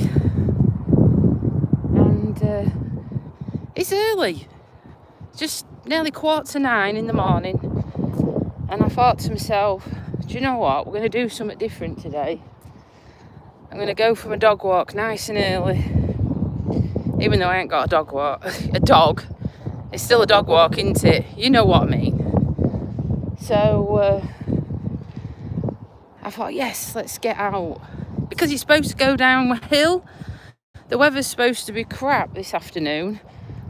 today, and it's early. It's just nearly 8:45 in the morning, and I thought to myself, do you know what? We're going to do something different today. I'm going to go for my dog walk nice and early, even though I ain't got a dog walk. A dog. It's still a dog walk, isn't it? You know what I mean. So I thought, yes, let's get out. Because it's supposed to go down a hill. The weather's supposed to be crap this afternoon,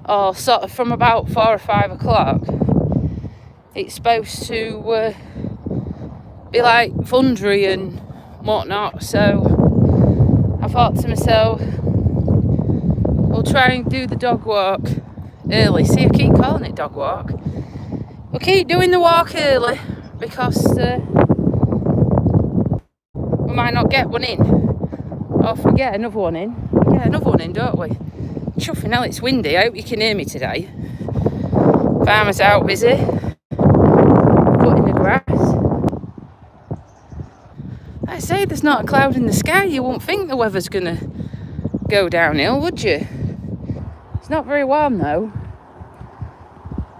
or sort of from about 4 or 5 o'clock. It's supposed to be like thundery and whatnot. So I thought to myself, we'll try and do the dog walk early. See, I keep calling it dog walk. We'll keep doing the walk early because we might not get one in. Or if we get another one in, we get another one in, don't we? Chuffing hell, it's windy. I hope you can hear me today. Farmer's out busy cutting the grass. I say there's not a cloud in the sky. You wouldn't think the weather's gonna go downhill, would you? It's not very warm though.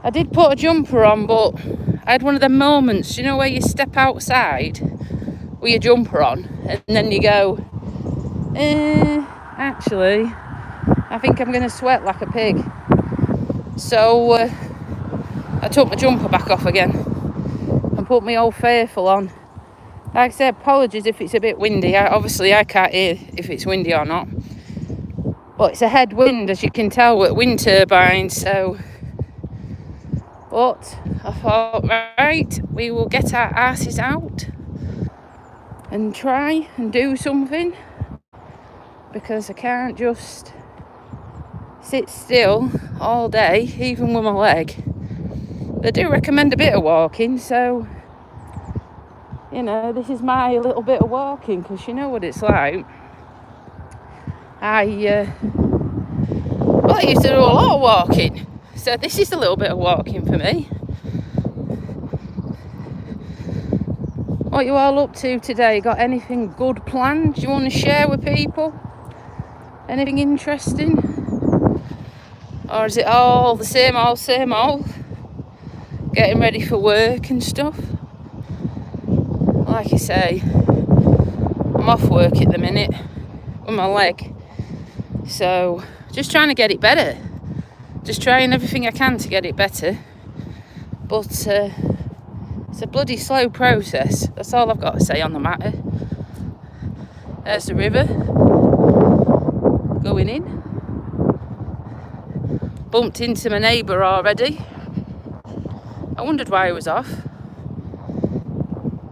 I did put a jumper on, but I had one of them moments, you know, where you step outside with your jumper on and then you go, actually, I think I'm going to sweat like a pig. So I took my jumper back off again and put my Old Faithful on. Like I said, apologies if it's a bit windy. Obviously, I can't hear if it's windy or not. But it's a headwind, as you can tell, with wind turbines. So, but I thought, right, we will get our asses out and try and do something, because I can't just sit still all day, even with my leg. They do recommend a bit of walking, so you know, this is my little bit of walking, because you know what it's like. I used to do a lot of walking, so this is a little bit of walking for me. What you all up to today? Got anything good planned you want to share with people? Anything interesting? Or is it all the same old? Getting ready for work and stuff? Like I say, I'm off work at the minute with my leg. So, just trying to get it better. Just trying everything I can to get it better. But it's a bloody slow process. That's all I've got to say on the matter. There's the river going in. Bumped into my neighbour already. I wondered why he was off.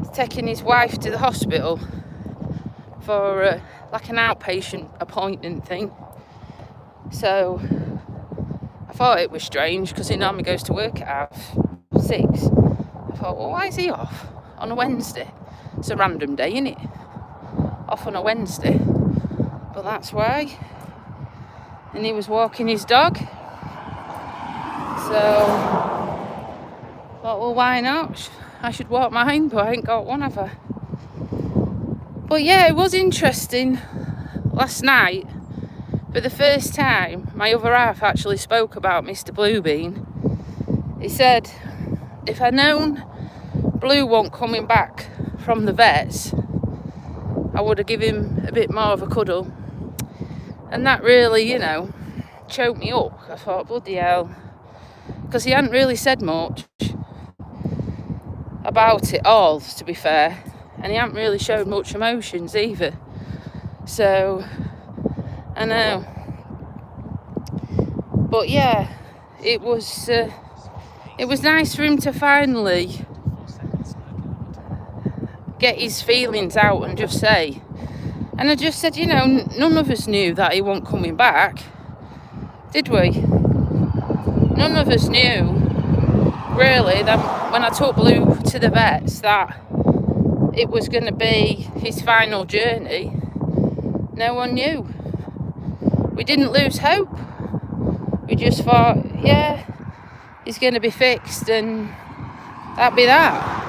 He's taking his wife to the hospital for like an outpatient appointment thing. So I thought it was strange, because he normally goes to work at 6:30. I thought, well, why is he off on a Wednesday? It's a random day, isn't it? Off on a Wednesday. But that's why. And he was walking his dog. So, thought, well, why not? I should walk mine, but I ain't got one, have I? But yeah, it was interesting. Last night, for the first time, my other half actually spoke about Mr. Bluebean. He said, if I'd known Blue wasn't coming back from the vets, I would have given him a bit more of a cuddle. And that really, you know, choked me up. I thought, bloody hell. Because he hadn't really said much about it all, to be fair. And he hadn't really showed much emotions either. So, I know. But yeah, it was nice for him to finally get his feelings out and just say. And I just said, you know, none of us knew that he wasn't coming back, did we? None of us knew, really, that when I took Blue to the vets, that it was going to be his final journey. No one knew. We didn't lose hope. We just thought, yeah, he's going to be fixed and that'd be that.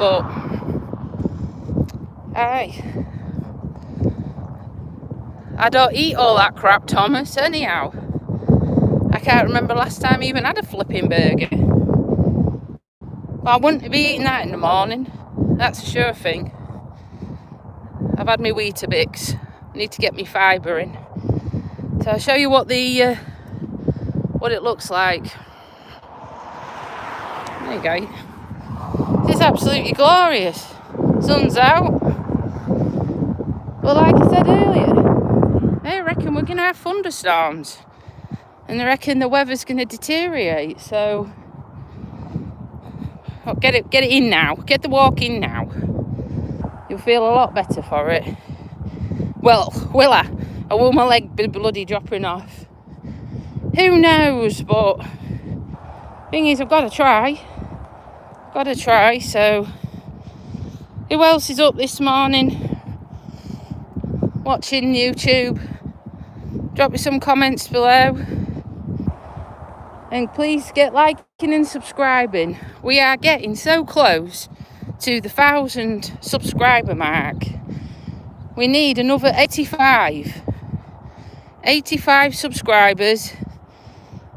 I don't eat all that crap, Thomas, anyhow. I can't remember last time I even had a flipping burger. But I wouldn't be eating that in the morning. That's a sure thing. I've had my Weetabix. I need to get my fibre in. So I'll show you what what it looks like. There you go. It's absolutely glorious. Sun's out. But like I said earlier, they reckon we're going to have thunderstorms. And they reckon the weather's going to deteriorate. So get it in now. Get the walk in now. You'll feel a lot better for it. Well, will I? Or will my leg be bloody dropping off? Who knows? But thing is, I've got to try. So who else is up this morning watching YouTube? Drop me some comments below. And please get liking and subscribing. We are getting so close to the 1,000 subscriber mark. We need another 85 subscribers,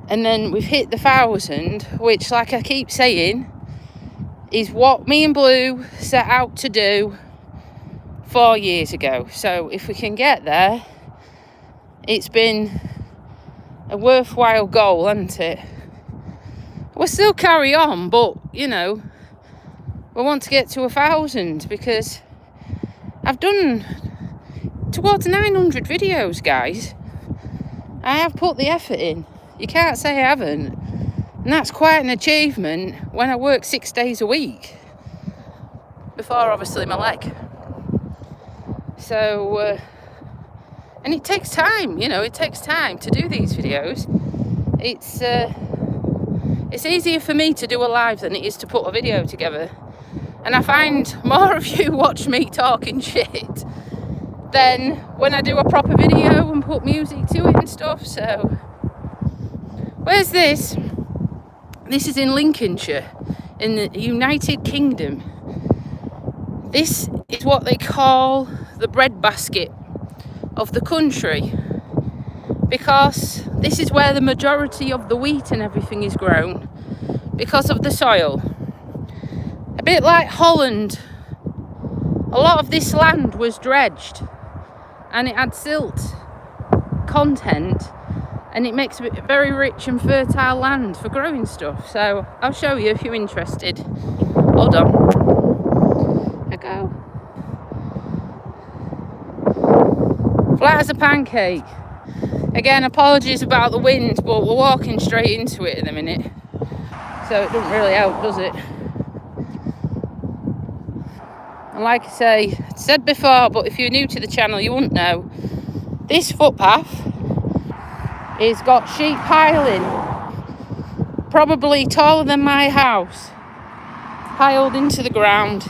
and then we've hit the 1,000, which, like I keep saying, is what me and Blue set out to do 4 years ago. So if we can get there, it's been a worthwhile goal, hasn't it? We'll still carry on, but you know, we want to get to 1,000 because I've done towards 900 videos, guys. I have put the effort in. You can't say I haven't. And that's quite an achievement when I work 6 days a week. Before, obviously, my leg. So, and it takes time, you know, it takes time to do these videos. It's easier for me to do a live than it is to put a video together. And I find more of you watch me talking shit than when I do a proper video and put music to it and stuff. So, where's this? This is in Lincolnshire, in the United Kingdom. This is what they call the breadbasket of the country, because this is where the majority of the wheat and everything is grown because of the soil. A bit like Holland, a lot of this land was dredged and it had silt content, and it makes it very rich and fertile land for growing stuff. So I'll show you if you're interested. Hold on. There I go. Flat as a pancake. Again, apologies about the wind, but we're walking straight into it in a minute. So it doesn't really help, does it? And like I say, I said before, but if you're new to the channel, you wouldn't know. This footpath has got sheep piling, probably taller than my house, piled into the ground.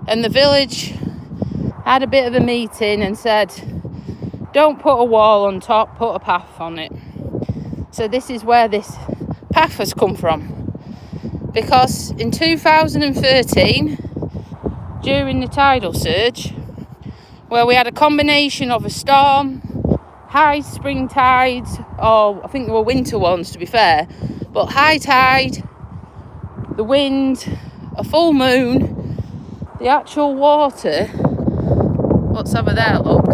And the village had a bit of a meeting and said, don't put a wall on top, put a path on it. So this is where this path has come from. Because in 2013, during the tidal surge, where we had a combination of a storm, high spring tides, or I think there were winter ones to be fair, but high tide, the wind, a full moon, the actual water, what's over there, look,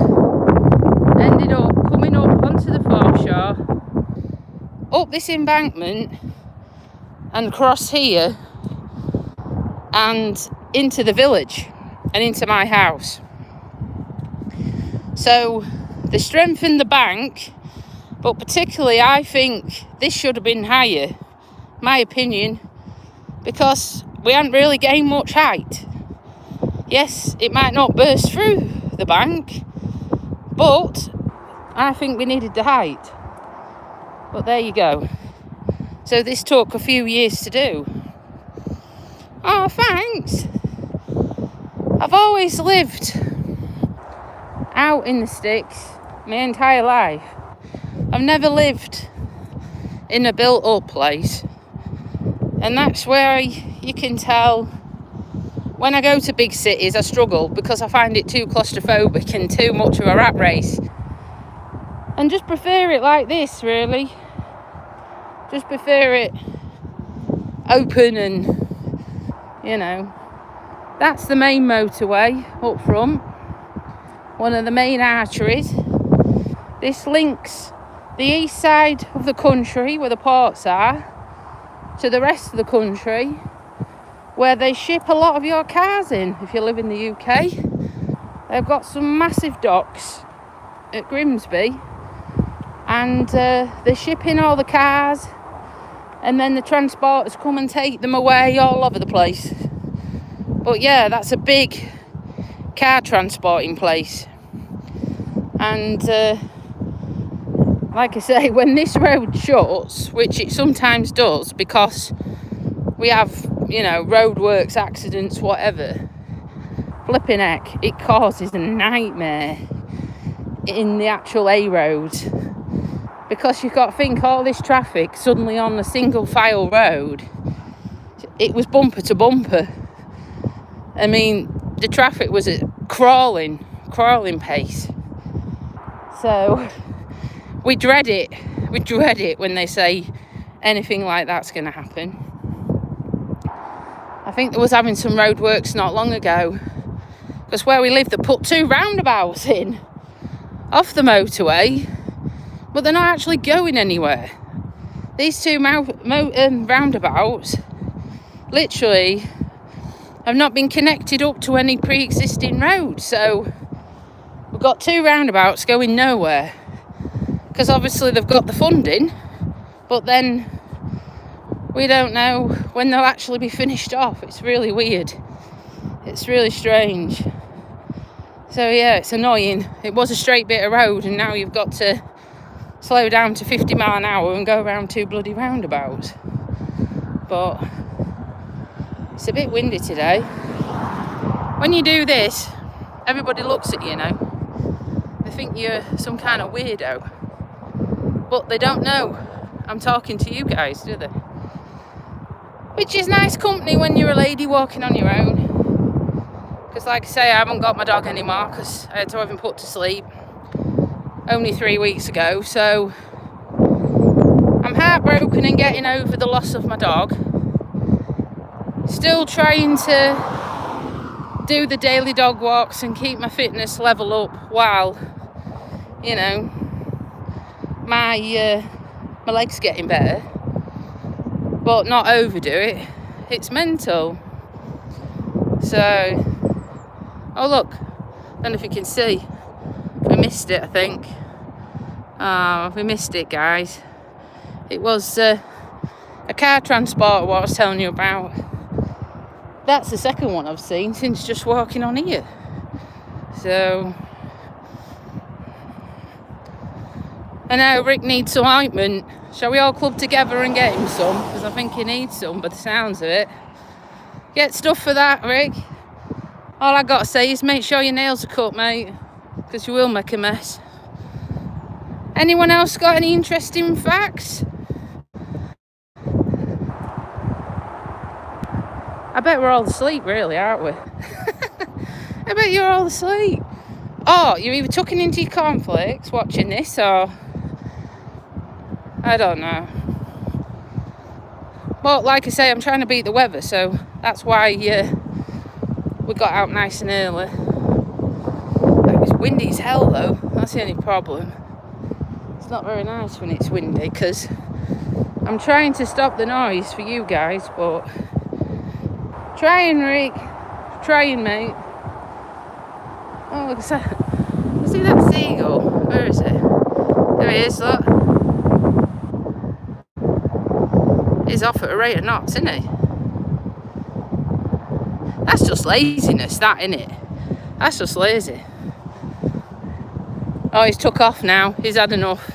ended up coming up onto the foreshore, up this embankment and across here and into the village and into my house. So they strengthened the bank, but particularly I think this should have been higher, my opinion, because we hadn't really gained much height. Yes, it might not burst through the bank, but I think we needed the height. But there you go. So this took a few years to do. Oh, thanks. I've always lived out in the sticks my entire life. I've never lived in a built-up place. And that's where you can tell when I go to big cities I struggle because I find it too claustrophobic and too much of a rat race. And just prefer it like this, really. Just prefer it open and, you know, that's the main motorway up front. One of the main arteries. This links the east side of the country, where the ports are, to the rest of the country, where they ship a lot of your cars in. If you live in the UK, they've got some massive docks at Grimsby, and they ship in all the cars, and then the transporters come and take them away all over the place. But yeah, that's a big car transporting place. And like I say, when this road shuts, which it sometimes does because we have, you know, roadworks, accidents, whatever, flipping heck, it causes a nightmare in the actual A road, because you've got to think all this traffic suddenly on a single file road. It was bumper to bumper. I mean, the traffic was at crawling pace. So we dread it when they say anything like that's going to happen. I think there was having some roadworks not long ago, because where we live they put 2 roundabouts in off the motorway, but they're not actually going anywhere. These 2 roundabouts literally have not been connected up to any pre-existing road, so we've got 2 roundabouts going nowhere, because obviously they've got the funding, but then we don't know when they'll actually be finished off. It's really weird. It's really strange. So yeah, it's annoying. It was a straight bit of road, and now you've got to slow down to 50 mile an hour and go around 2 bloody roundabouts. But it's a bit windy today. When you do this, everybody looks at you, you know. They think you're some kind of weirdo. But they don't know I'm talking to you guys, do they? Which is nice company when you're a lady walking on your own. Because like I say, I haven't got my dog anymore, because I had to have him put to sleep only 3 weeks ago. So I'm heartbroken and getting over the loss of my dog. Still trying to do the daily dog walks and keep my fitness level up while, you know, my leg's getting better, but not overdo it. It's mental. So, oh look, I don't know if you can see, we missed it, I think. We missed it, guys. It was a car transporter, what I was telling you about. That's the second one I've seen since just walking on here. So, I know Rick needs some ointment. Shall we all club together and get him some? Because I think he needs some by the sounds of it. Get stuff for that, Rick. All I got to say is make sure your nails are cut, mate, because you will make a mess. Anyone else got any interesting facts? I bet we're all asleep, really, aren't we? I bet you're all asleep. Oh, you're either tucking into your cornflakes watching this, or I don't know. But like I say, I'm trying to beat the weather, so that's why we got out nice and early. It was windy as hell, though. That's the only problem. It's not very nice when it's windy, because I'm trying to stop the noise for you guys, but trying, Rick. Trying, mate. Oh, look at that. See that seagull? Where is it? There he is, look. He's off at a rate of knots, isn't he? That's just laziness, that, isn't it? That's just lazy. Oh, he's took off now. He's had enough.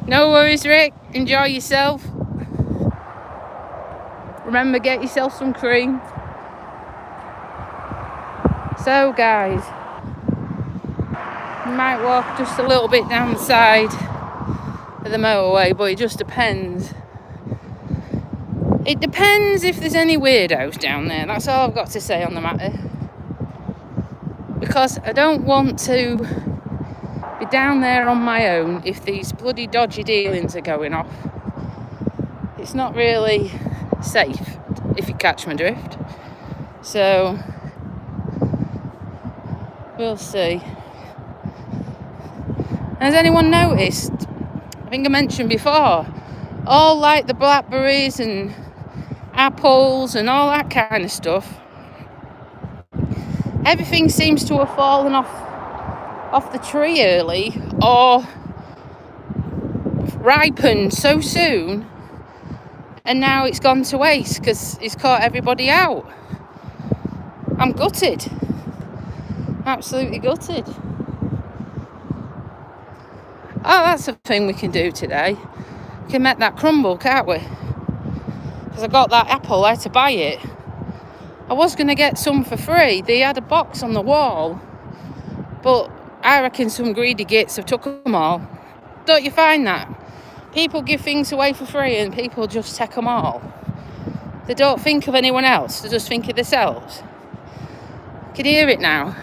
No worries, Rick. Enjoy yourself. Remember, get yourself some cream. So, guys, you might walk just a little bit down the side of the motorway, but it just depends. It depends if there's any weirdos down there. That's all I've got to say on the matter. because I don't want to be down there on my own if these bloody dodgy dealings are going off. It's not really safe, if you catch my drift. So we'll see. Has anyone noticed, I think I mentioned before, all like the blackberries and apples and all that kind of stuff, everything seems to have fallen off the tree early or ripened so soon, and now it's gone to waste because it's caught everybody out. I'm gutted, absolutely gutted. Oh, that's a thing we can do today. We can make that crumble, can't we? Because I got that apple, I had to buy it. I was going to get some for free. They had a box on the wall, but I reckon some greedy gits have took them all. Don't you find that? People give things away for free and people just take them all. They don't think of anyone else, they just think of themselves. Can you hear it now?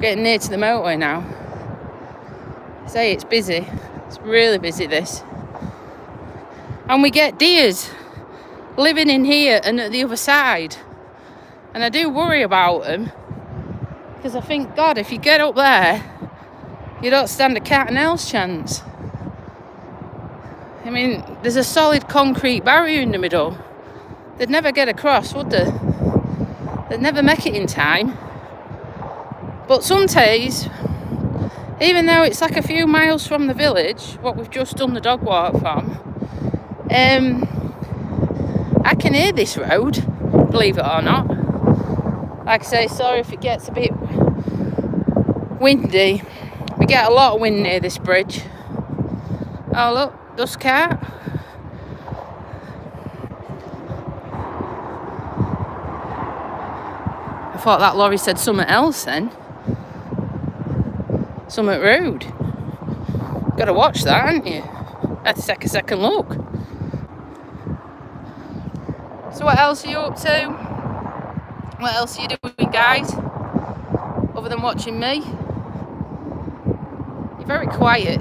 Getting near to the motorway now. Say it's busy. It's really busy, this. And we get deers living in here and at the other side. And I do worry about them, because I think, God, if you get up there, you don't stand a cat and else chance. I mean, there's a solid concrete barrier in the middle. They'd never get across, would they? They'd never make it in time. But some days, even though it's like a few miles from the village, what we've just done the dog walk from, I can hear this road, believe it or not. Like I say, sorry if it gets a bit windy. We get a lot of wind near this bridge. Oh look, dust cart. I thought that lorry said something else then. Something rude. Gotta watch that, haven't you? Let's take a second look. So what else are you up to? What else are you doing, guys? Other than watching me? You're very quiet.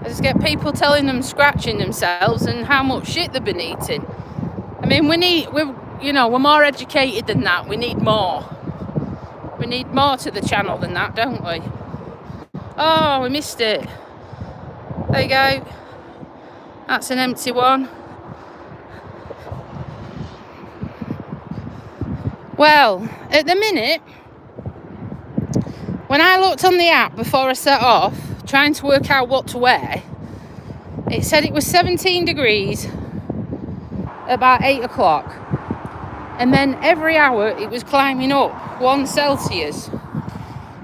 I just get people telling them scratching themselves and how much shit they've been eating. I mean, we're more educated than that. We need more. We need more to the channel than that, don't we? Oh, we missed it. There you go. That's an empty one. Well, at the minute, when I looked on the app before I set off, trying to work out what to wear, it said it was 17 degrees about 8 o'clock. And then every hour it was climbing up 1 Celsius.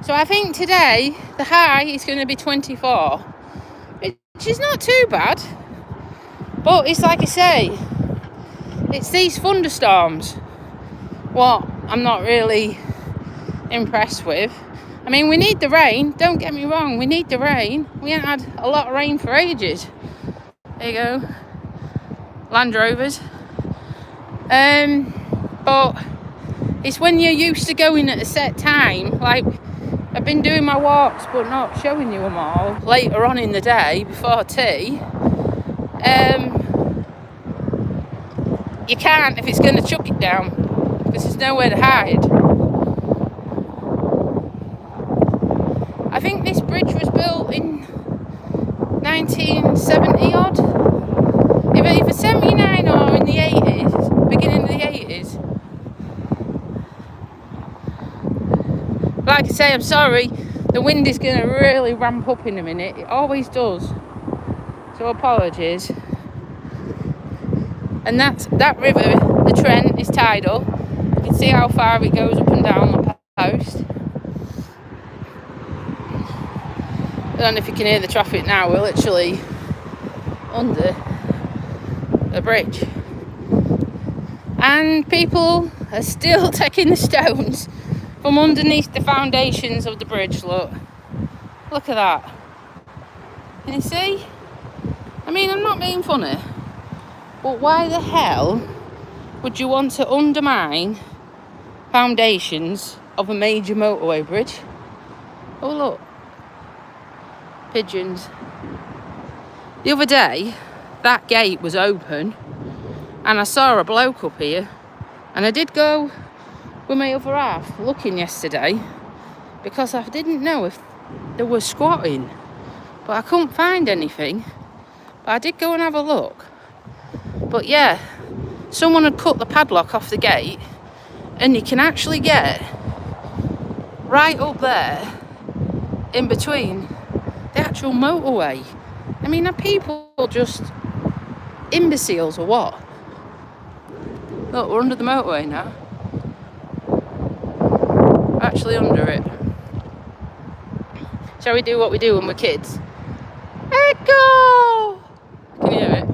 So I think today the high is going to be 24, which is not too bad. But it's like I say, it's these thunderstorms what I'm not really impressed with. I mean, we need the rain, don't get me wrong, we need the rain. We ain't had a lot of rain for ages. There you go, Land Rovers. But it's when you're used to going at a set time, like I've been doing my walks but not showing you them all later on in the day before tea. You can't if it's going to chuck it down, because there's nowhere to hide. I think this bridge was built in 1970 odd, either 79 or in the 80s, beginning of the 80s. Like I say, I'm sorry, the wind is going to really ramp up in a minute. It always does. So apologies. And that river, the Trent, is tidal. You can see how far it goes up and down the post. I don't know if you can hear the traffic now. We're literally under the bridge. And people are still taking the stones from underneath the foundations of the bridge. Look at that. Can you see? I mean, I'm not being funny, but why the hell would you want to undermine foundations of a major motorway bridge. Oh look, pigeons. The other day, that gate was open and I saw a bloke up here, and I did go with my other half looking yesterday because I didn't know if they were squatting, but I couldn't find anything. But I did go and have a look. But yeah, someone had cut the padlock off the gate, and you can actually get right up there in between the actual motorway. I mean, are people just imbeciles or what? Look, we're under the motorway now. We're actually under it. Shall we do what we do when we're kids? Echo! Can you hear it?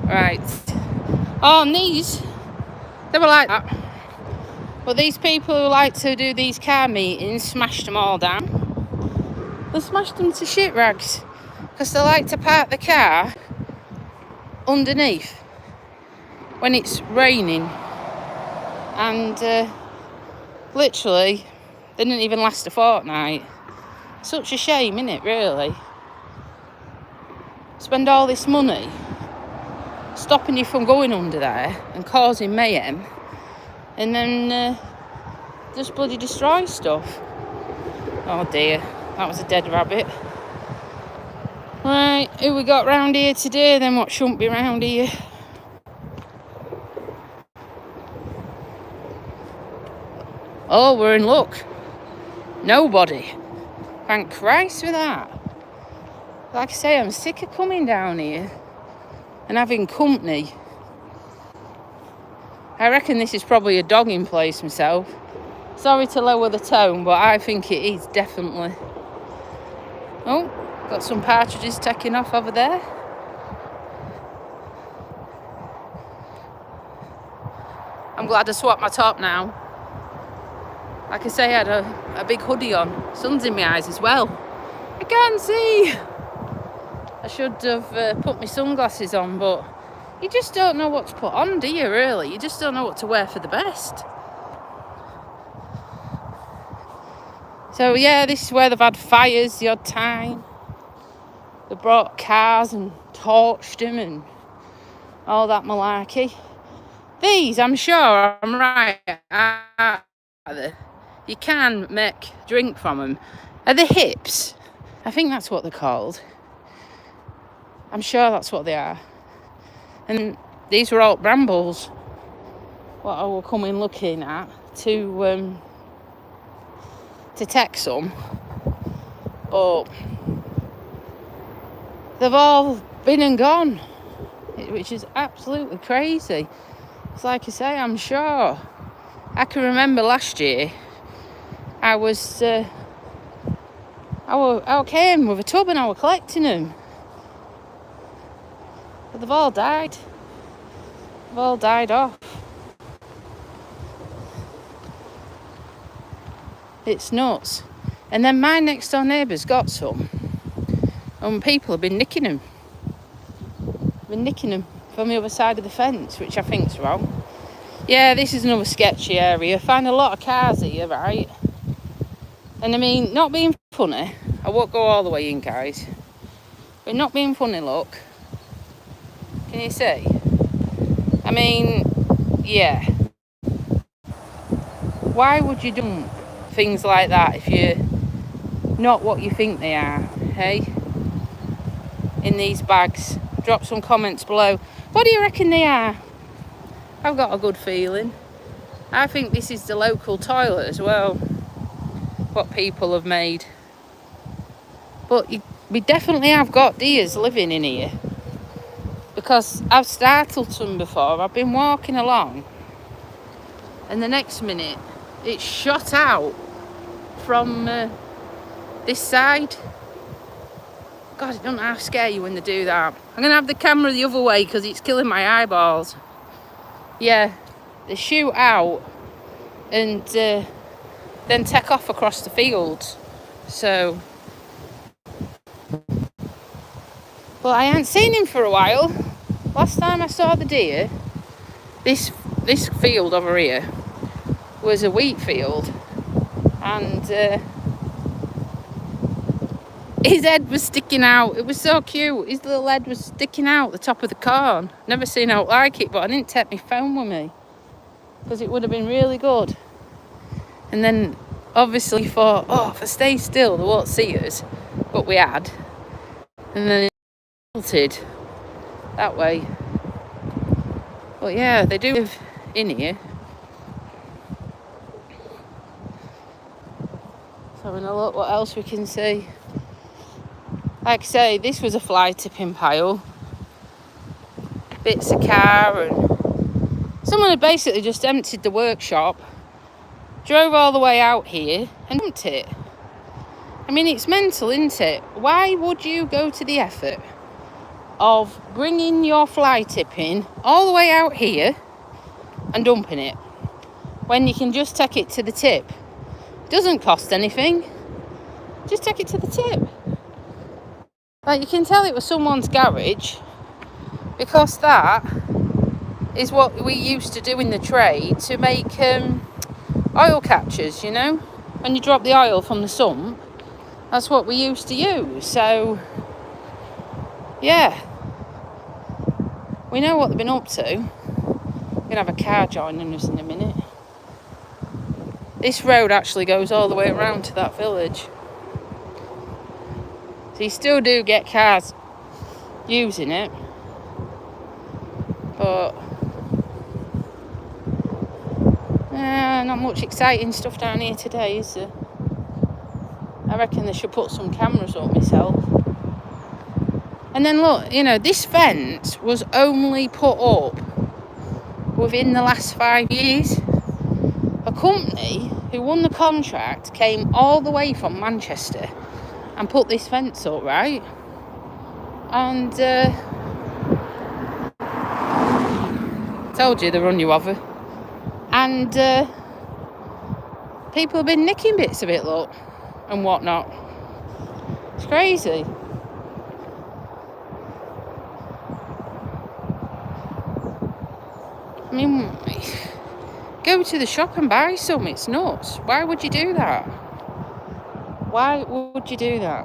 Right. Oh, and these, they were like that. But these people who like to do these car meetings smashed them all down. They smashed them to shit rags because they like to park the car underneath when it's raining, and literally they didn't even last a fortnight. Such a shame, isn't it, really? Spend all this money stopping you from going under there and causing mayhem, and then just bloody destroy stuff. Oh dear, that was a dead rabbit. Right, who we got round here today then? What shouldn't be round here? Oh, we're in luck. Nobody. Thank Christ for that. Like I say, I'm sick of coming down here and having company. I reckon this is probably a dogging place myself. Sorry to lower the tone, but I think it is, definitely. Oh, got some partridges taking off over there. I'm glad I swapped my top now. Like I say, I had a big hoodie on. Sun's in my eyes as well. I can't see. I should have put my sunglasses on, but you just don't know what to put on, do you, really? You just don't know what to wear for the best. So yeah, this is where they've had fires the odd time. They brought cars and torched them and all that malarkey. These, I'm sure I'm right, are they? You can make drink from them. Are they hips? I think that's what they're called. I'm sure that's what they are. And these were all brambles. What I will come in looking at to take some. But they've all been and gone, which is absolutely crazy. It's like I say, I'm sure. I can remember last year, I came with a tub and I was collecting them. But they've all died. They've all died off. It's nuts. And then my next door neighbour's got some. And people have been nicking them. From the other side of the fence, which I think's wrong. Yeah, this is another sketchy area. I find a lot of cars here, right? And I mean, not being funny, I won't go all the way in, guys. But not being funny, look. Can you see? I mean, yeah. Why would you dump things like that if you're not what you think they are, hey? In these bags. Drop some comments below. What do you reckon they are? I've got a good feeling. I think this is the local toilet as well. What people have made. But we definitely have got deers living in here. Because I've startled some before. I've been walking along. And the next minute, it's shot out from this side. God, it doesn't half scare you when they do that. I'm going to have the camera the other way because it's killing my eyeballs. Yeah, they shoot out and then take off across the fields. So, but I hadn't seen him for a while. Last time I saw the deer, this this field over here was a wheat field, and his head was sticking out. It was so cute. His little head was sticking out the top of the corn. Never seen out like it, but I didn't take my phone with me because it would have been really good. And then obviously thought, oh, if I stay still, they won't see us. But we had. And then it tilted that way. But yeah, they do live in here. So having a look what else we can see. Like I say, this was a fly tipping pile. Bits of car, and someone had basically just emptied the workshop, drove all the way out here and dumped it. I mean, it's mental, isn't it? Why would you go to the effort of bringing your fly tipping all the way out here and dumping it when you can just take it to the tip? It doesn't cost anything. Just take it to the tip. Like, you can tell it was someone's garage, because that is what we used to do in the trade to make oil catchers, you know? When you drop the oil from the sump, that's what we used to use. So, yeah. We know what they've been up to. We're going to have a car joining us in a minute. This road actually goes all the way around to that village. So you still do get cars using it. But not much exciting stuff down here today, is there? I reckon they should put some cameras up myself. And then look, you know, this fence was only put up within the last 5 years. A company who won the contract came all the way from Manchester and put this fence up, right? And told you they run you over. And people have been nicking bits of it, look, and whatnot. It's crazy. I mean, go to the shop and buy some. It's nuts. Why would you do that? Why would you do that?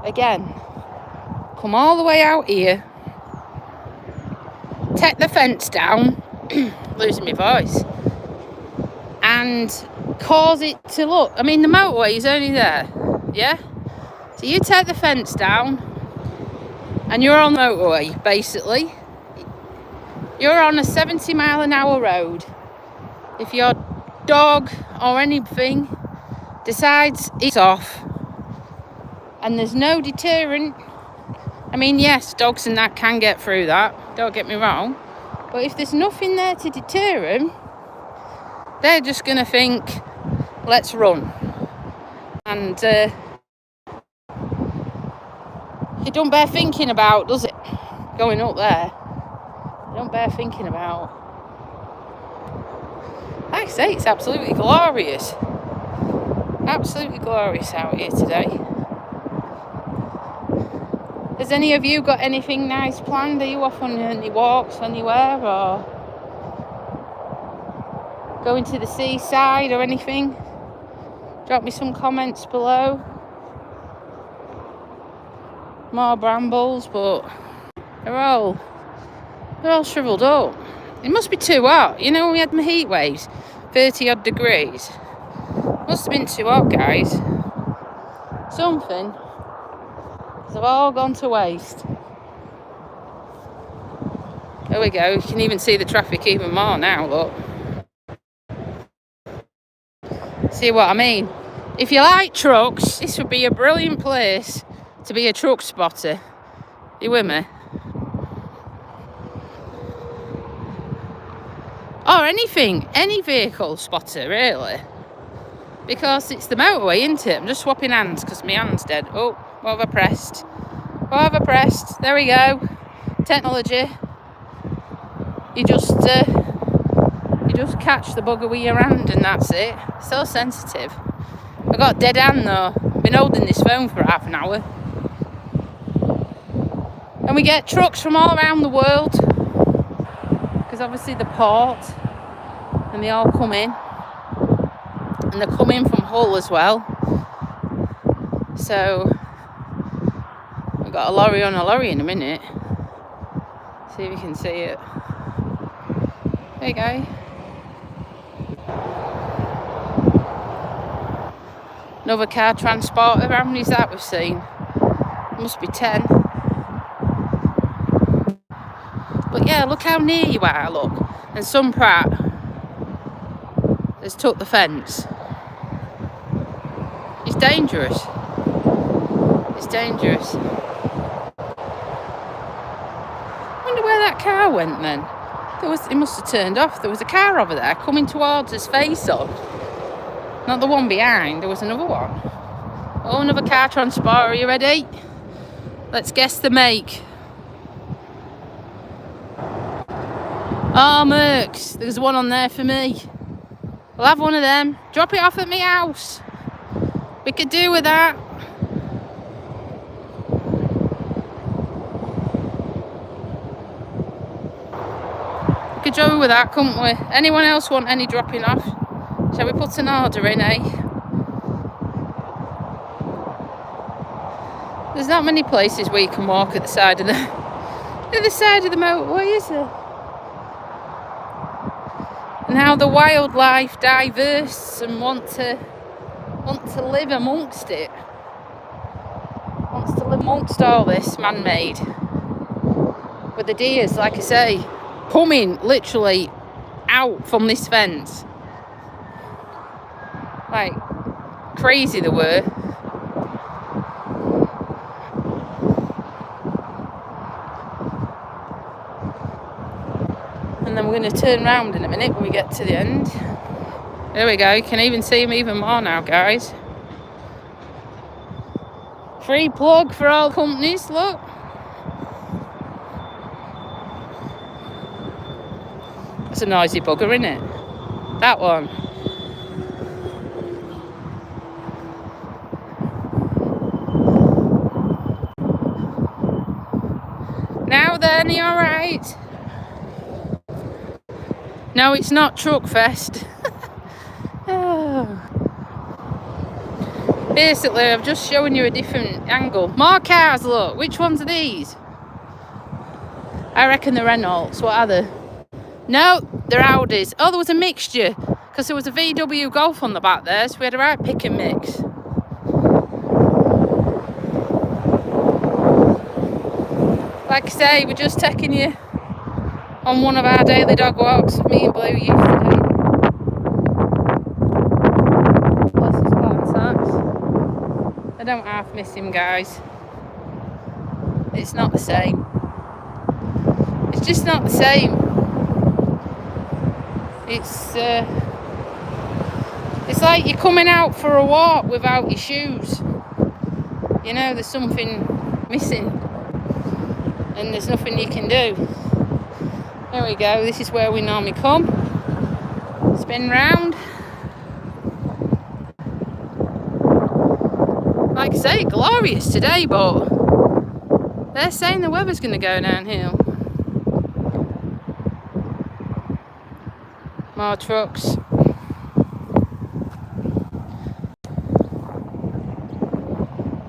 Again, come all the way out here, take the fence down, losing my voice, and cause it to look. I mean, the motorway is only there, yeah? So you take the fence down, and you're on the motorway, basically. You're on a 70-mile-an-hour road. If your dog or anything decides it's off and there's no deterrent, I mean, yes, dogs and that can get through that, don't get me wrong, but if there's nothing there to deter them, they're just going to think, let's run. And it don't bear thinking about, does it, going up there? It don't bear thinking about. Like I say, it's absolutely glorious. Absolutely glorious out here today. Has any of you got anything nice planned? Are you off on any walks anywhere, or going to the seaside or anything? Drop me some comments below. More brambles, but they're all shriveled up. It must be too hot. You know, we had my heat waves, 30 odd degrees. Must have been too hot, guys. Something. They've all gone to waste. There we go. You can even see the traffic even more now, look. See what I mean? If you like trucks, this would be a brilliant place to be a truck spotter. You with me? Or anything, any vehicle spotter, really. Because it's the motorway, isn't it? I'm just swapping hands because my hand's dead. Oh, what have I pressed? What have I pressed? There we go. Technology. You just catch the bugger with your hand and that's it. So sensitive. I got a dead hand though. Been holding this phone for half an hour. And we get trucks from all around the world. because obviously the port, and they all come in, and they're coming from Hull as well. So we've got a lorry on a lorry in a minute. See if you can see it. There you go. Another car transporter. How many is that we've seen? Must be 10. But yeah, look how near you are, look. And some prat has took the fence. It's dangerous. It's dangerous. I wonder where that car went then. It must have turned off. There was a car over there coming towards us face on. Not the one behind, there was another one. Oh, another car transport. Are you ready? Let's guess the make. Oh, Mercs, there's one on there for me. We'll have one of them. Drop it off at my house. We could do with that. We could do with that, couldn't we? Anyone else want any dropping off? Shall we put an order in, eh? There's not many places where you can walk at the side of the motorway, is there? And how the wildlife diverse and want to live amongst it. Wants to live amongst all this man-made. With the deers, like I say, coming literally out from this fence. Like, crazy they were. And then we're going to turn round in a minute when we get to the end. There we go, you can even see them even more now, guys. Free plug for all companies, look. That's a noisy bugger, isn't it? That one. Now then, are you alright? No, it's not Truck Fest. Oh. Basically, I've just shown you a different angle. More cars, look. Which ones are these? I reckon they're Renaults. What are they? No, they're Audis. Oh, there was a mixture. Because there was a VW Golf on the back there, so we had a right pick and mix. Like I say, we're just taking you on one of our daily dog walks. Me and Blue used to do. Bless his cotton socks. I don't half miss him, guys. It's not the same. It's just not the same. It's like you're coming out for a walk without your shoes. You know, there's something missing. And there's nothing you can do. There we go, this is where we normally come. Spin round. Like I say, glorious today, but they're saying the weather's going to go downhill. More trucks.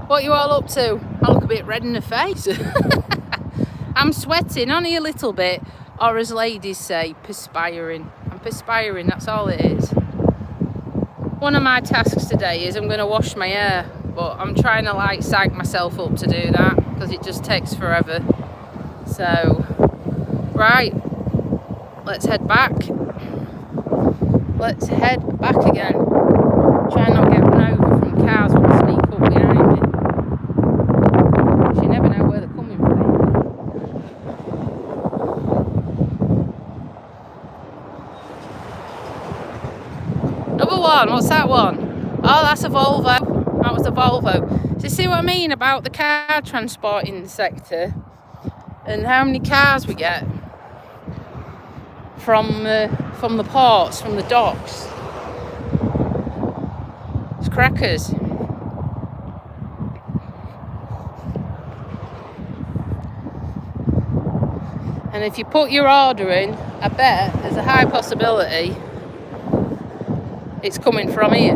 What you all up to? I look a bit red in the face. I'm sweating, only a little bit, or as ladies say, perspiring. I'm perspiring, that's all it is. One of my tasks today is I'm going to wash my hair, but I'm trying to like psych myself up to do that because it just takes forever. So, right, let's head back. Let's head back again. Try not to get run over from cars that sneak up behind me. Because you never know where they're coming from. Another one, what's that one? Oh, that's a Volvo. That was a Volvo. So you see what I mean about the car transporting sector and how many cars we get from the ports, from the docks. It's crackers. And if you put your order in, I bet there's a high possibility it's coming from here.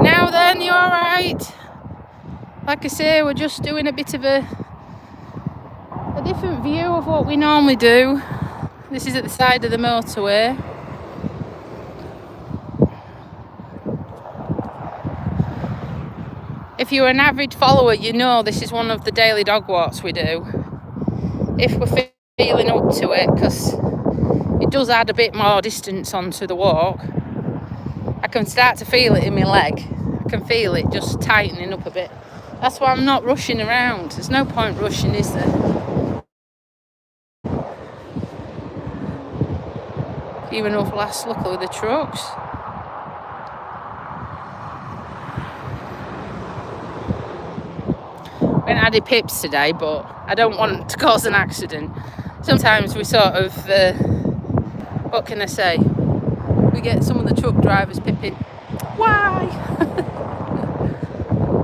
Now then, you alright? Like I say, we're just doing a bit of a different view of what we normally do. This is at the side of the motorway. If you're an avid follower, you know this is one of the daily dog walks we do. If we're feeling up to it, because it does add a bit more distance onto the walk. I can start to feel it in my leg. I can feel it just tightening up a bit. That's why I'm not rushing around. There's no point rushing, is there? Few enough last look at the trucks. I went Addy Pips today, but I don't want to cause an accident. Sometimes we sort of, what can I say? We get some of the truck drivers pipping. Why?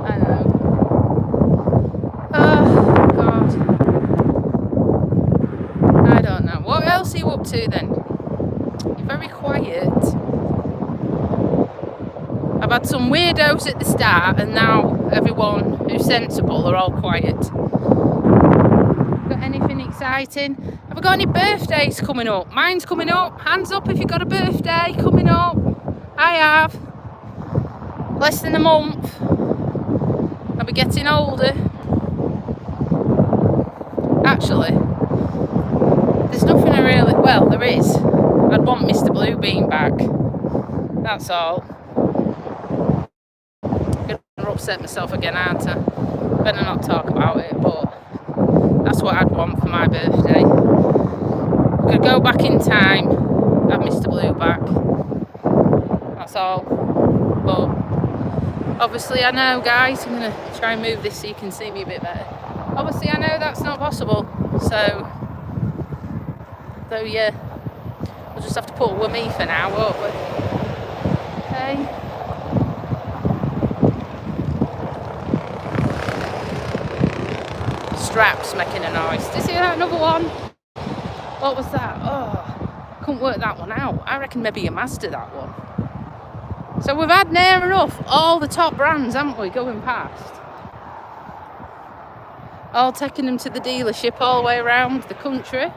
I know. Oh, God. I don't know. What else are you up to then? You're very quiet. I've had some weirdos at the start, and now everyone who's sensible are all quiet. Got anything exciting? Have I got any birthdays coming up? Mine's coming up. Hands up if you've got a birthday coming up. I have. Less than a month. I'll be getting older. Actually, there's nothing I really... Well, there is. I'd want Mr. Bluebeam back. That's all. Upset myself again, aren't I? Better not talk about it, but that's what I'd want for my birthday. Could go back in time, have Mr. Blue back. That's all. But obviously I know, guys, I'm going to try and move this so you can see me a bit better. Obviously I know that's not possible, so yeah, we'll just have to put with me for now, won't we? Okay. Straps making a noise. Did you see that? Another one? What was that? Oh, couldn't work that one out. I reckon maybe a Mazda, that one. So we've had near enough all the top brands, haven't we, going past? All taking them to the dealership all the way around the country.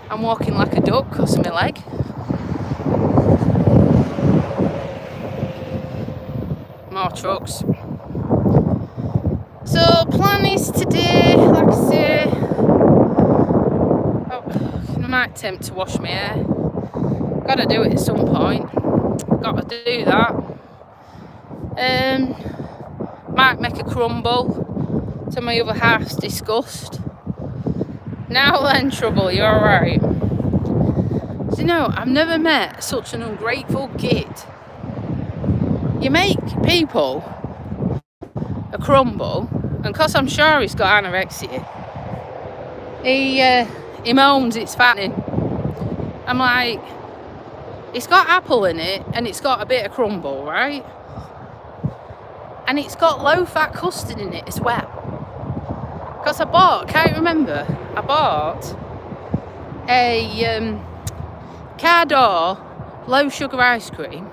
I'm walking like a duck because of my leg. More trucks. So, plan is today, like I say, I might attempt to wash my hair. Gotta do it at some point. Gotta do that. Might make a crumble to my other half's disgust. Now then, trouble, you alright? So, you know, I've never met such an ungrateful git. You make people a crumble, and because I'm sure he's got anorexia, he moans it's fattening. I'm like, it's got apple in it and it's got a bit of crumble, right? And it's got low fat custard in it as well. Because I bought a Cardor low sugar ice cream.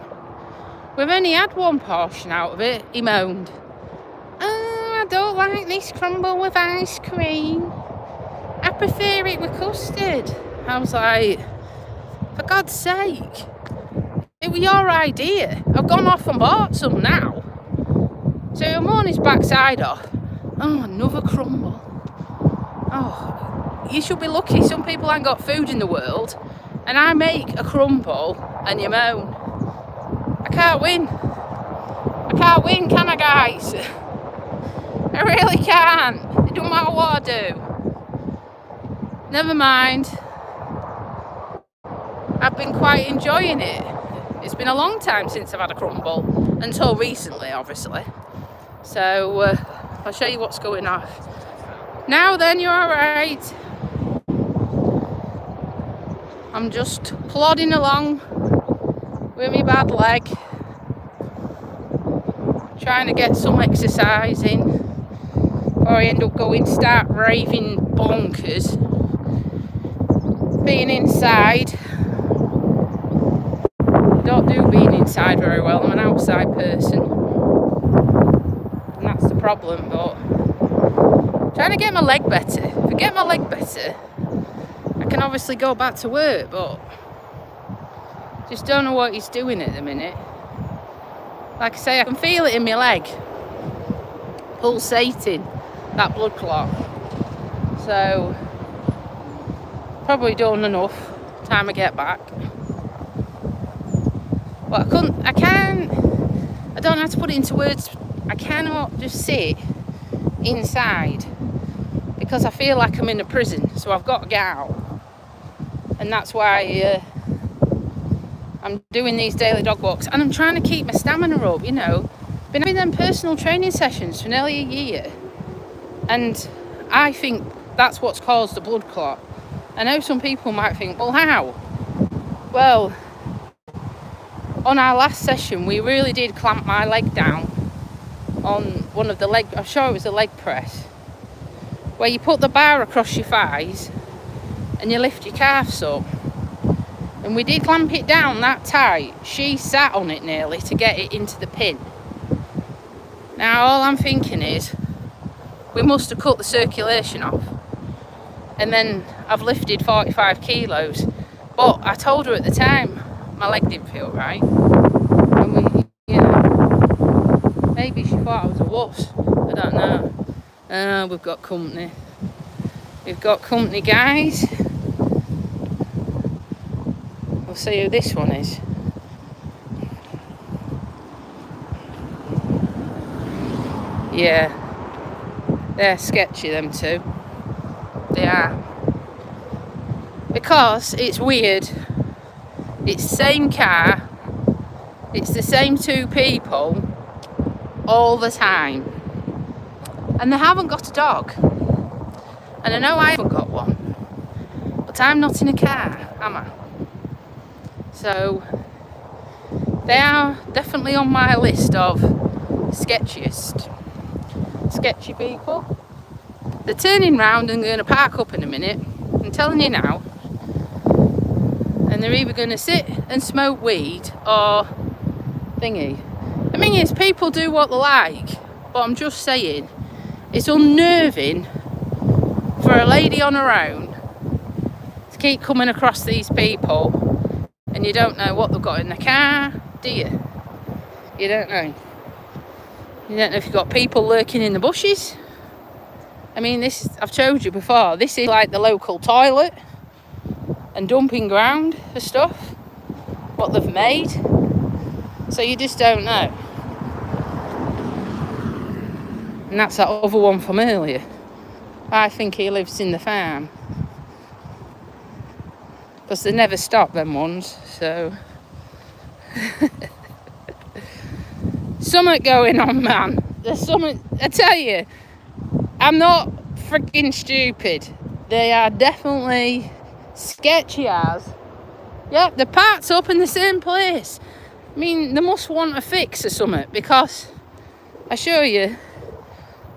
We've only had one portion out of it. He moaned, "Oh, I don't like this crumble with ice cream. I prefer it with custard." I was like, for God's sake, it was your idea. I've gone off and bought some now. So I'm on his backside off. Oh, another crumble. Oh, you should be lucky some people ain't got food in the world, and I make a crumble and you moan. I can't win, can I, guys? I really can't. It don't matter what I do. Never mind. I've been quite enjoying it. It's been a long time since I've had a crumble, until recently, obviously. So, I'll show you what's going on. Now then, you're alright. I'm just plodding along with my bad leg, trying to get some exercise in before I end up start raving bonkers. Being inside, I don't do being inside very well. I'm an outside person, and that's the problem. But trying to get my leg better. If I get my leg better, I can obviously go back to work, but just don't know what he's doing at the minute. Like I say, I can feel it in my leg, pulsating, that blood clot. So, probably done enough. Time I get back. But I don't know how to put it into words. I cannot just sit inside because I feel like I'm in a prison. So I've got to get out. And that's why I'm doing these daily dog walks. And I'm trying to keep my stamina up, you know. Been having them personal training sessions for nearly a year. And I think that's what's caused the blood clot. I know some people might think, well, how? Well, on our last session, we really did clamp my leg down on one of the leg, I'm sure it was a leg press, where you put the bar across your thighs and you lift your calves up. And we did clamp it down that tight. She sat on it nearly to get it into the pin. Now, all I'm thinking is, we must have cut the circulation off. And then I've lifted 45 kilos. But I told her at the time, my leg didn't feel right. And we, you know, maybe she thought I was a wuss. I don't know. We've got company. We've got company, guys. We'll see who this one is. Yeah. They're sketchy, them two. They are. Because it's weird. It's the same car. It's the same two people all the time. And they haven't got a dog. And I know I haven't got one. But I'm not in a car, am I? So they are definitely on my list of sketchy people. They're turning round and going to park up in a minute. I'm telling you now. And they're either going to sit and smoke weed or thingy. The thing is, people do what they like, but I'm just saying, it's unnerving for a lady on her own to keep coming across these people and you don't know what they've got in the car, do you? You don't know. You don't know if you've got people lurking in the bushes. I mean, this, I've told you before, this is like the local toilet and dumping ground for stuff, what they've made. So you just don't know. And that's that other one from earlier. I think he lives in the farm. Because they never stop, them ones, so. Something going on, man. There's something, I tell you, I'm not freaking stupid. They are definitely sketchy as. Yep, the parts up in the same place. I mean, they must want a fix or something, because I assure you,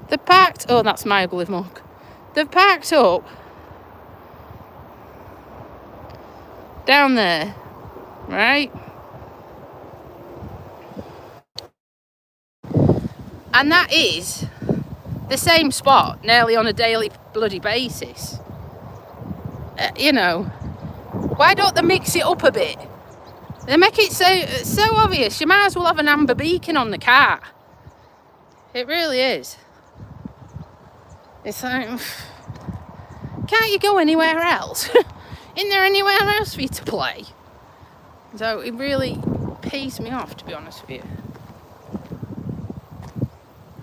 they're parked. Oh, that's my ugly mug. They've parked up down there, right? And that is the same spot nearly on a daily bloody basis. You know, why don't they mix it up a bit? They make it so obvious. You might as well have an amber beacon on the car. It really is. It's like, can't you go anywhere else? Isn't there anywhere else for you to play? So it really pees me off, to be honest with you.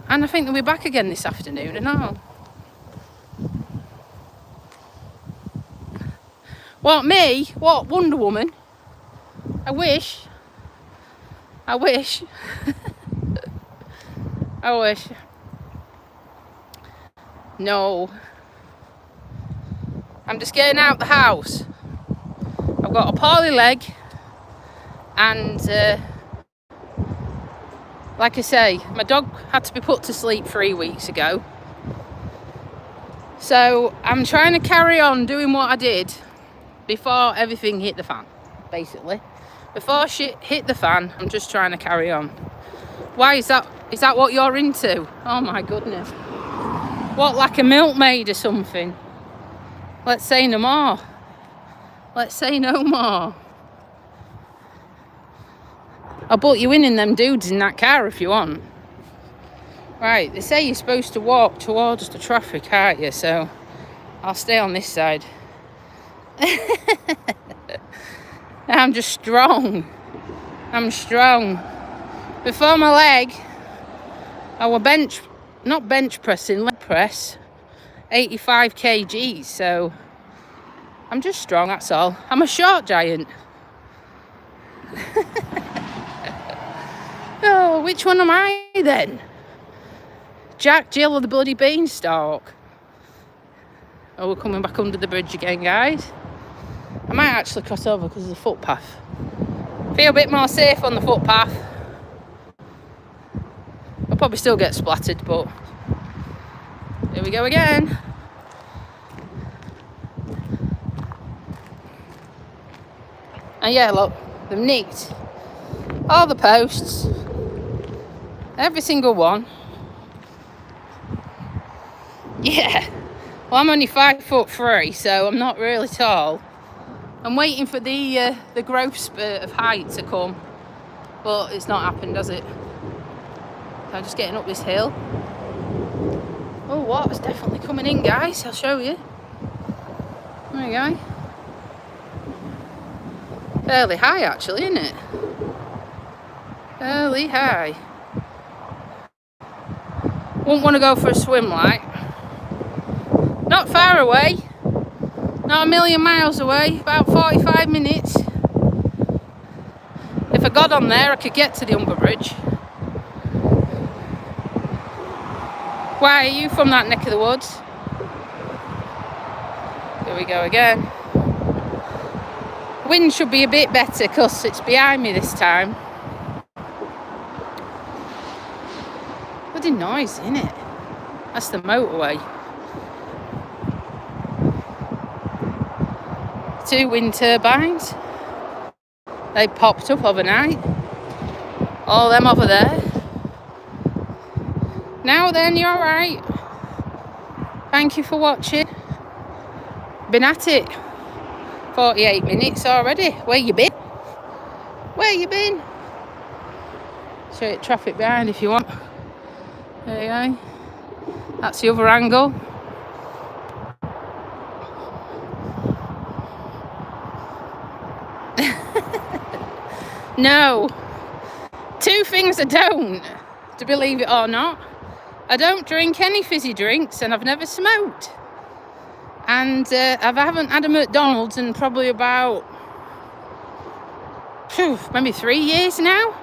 And I think they'll be back again this afternoon and all. What, me? What, Wonder Woman? I wish. I wish. I wish. No. I'm just getting out the house. I've got a poorly leg. And like I say, my dog had to be put to sleep 3 weeks ago. So I'm trying to carry on doing what I did before everything hit the fan, basically. Before shit hit the fan, I'm just trying to carry on. Why is that? Is that what you're into? Oh my goodness. What, like a milkmaid or something? Let's say no more. Let's say no more. I'll put you in them dudes in that car if you want. Right, they say you're supposed to walk towards the traffic, aren't you? So I'll stay on this side. I'm just strong. I'm strong. Before my leg, I was not bench pressing, leg press, 85 kgs. So I'm just strong, that's all. I'm a short giant. Oh, which one am I then? Jack, Jill, or the bloody beanstalk? Oh, we're coming back under the bridge again, guys. I might actually cross over because there's a footpath. Feel a bit more safe on the footpath. I'll probably still get splattered, but here we go again. And yeah, look, they've nicked all the posts, every single one. Yeah, well, I'm only 5'3", so I'm not really tall. I'm waiting for the growth spurt of height to come, but it's not happened, has it? So I'm just getting up this hill. Oh, water's definitely coming in, guys. I'll show you. There you go. Fairly high, actually, isn't it? Fairly high. Wouldn't want to go for a swim, like. Not far away. Not a million miles away. About 45 minutes. If I got on there, I could get to the Humber Bridge. Why, are you from that neck of the woods? Here we go again. Wind should be a bit better because it's behind me this time. Bloody noise, isn't it? That's the motorway. 2 wind turbines. They popped up overnight. All them over there. Now then, you're right. Thank you for watching. Been at it 48 minutes already. Where you been? Where you been? Show you traffic behind if you want. There you go. That's the other angle. No. 2 things I don't, to believe it or not. I don't drink any fizzy drinks and I've never smoked. And I haven't had a McDonald's in probably about maybe 3 years now.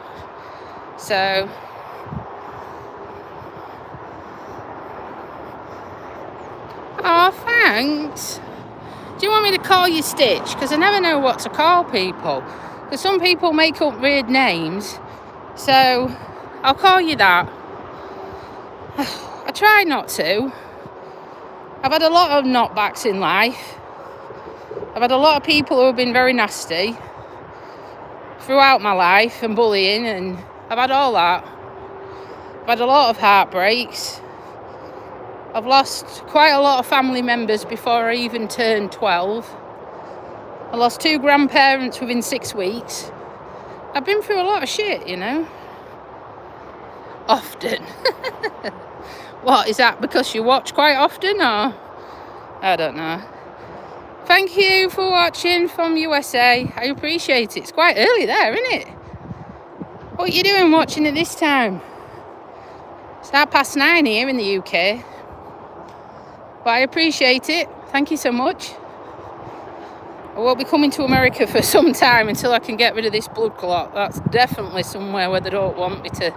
So oh, thanks. Do you want me to call you Stitch? Because I never know what to call people. Because some people make up weird names. So I'll call you that. I try not to. I've had a lot of knockbacks in life. I've had a lot of people who have been very nasty throughout my life and bullying, and I've had all that. I've had a lot of heartbreaks. I've lost quite a lot of family members before I even turned 12. I lost 2 grandparents within 6 weeks. I've been through a lot of shit, you know. Often. What, is that because you watch quite often, or? I don't know. Thank you for watching from USA. I appreciate it. It's quite early there, isn't it? What are you doing watching it this time? It's 9:30 here in the UK. But I appreciate it. Thank you so much. I won't be coming to America for some time until I can get rid of this blood clot. That's definitely somewhere where they don't want me to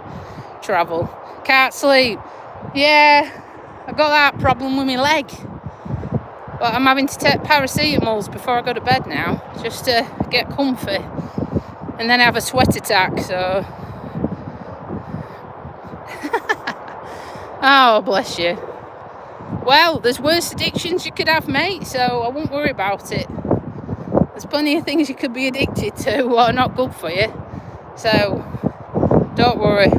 travel. Can't sleep. Yeah, I've got that problem with my leg. But I'm having to take paracetamols before I go to bed now, just to get comfy. and then have a sweat attack, so... Oh, bless you. Well, there's worse addictions you could have, mate, so I won't worry about it. There's plenty of things you could be addicted to what are not good for you, so don't worry.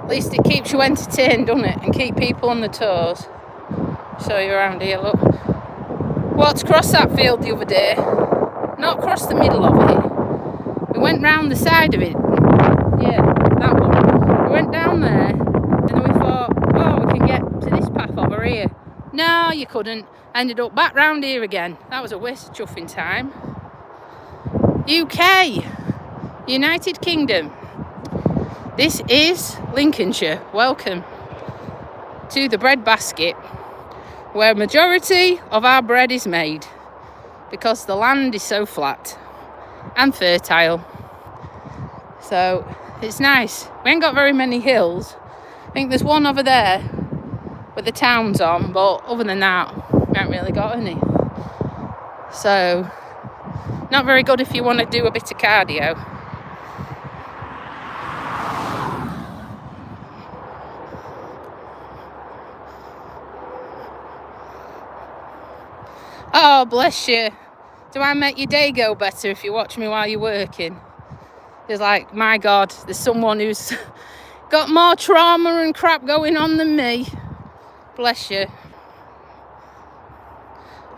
At least it keeps you entertained, doesn't it? And keep people on their toes. Show you around here, look. Walked across that field the other day. Not across the middle of it. We went round the side of it. Yeah, that one. We went down there, and then we thought, oh, we can get to this path over here. No, you couldn't. Ended up back round here again. That was a waste of chuffing time. UK. United Kingdom. This is Lincolnshire. Welcome to the bread basket, where majority of our bread is made, because the land is so flat and fertile. So it's nice. We ain't got very many hills. I think there's one over there with the town's on, but other than that, we haven't really got any. So not very good if you want to do a bit of cardio. Oh, bless you. Do I make your day go better if you watch me while you're working? It's like, my God, there's someone who's got more trauma and crap going on than me. Bless you.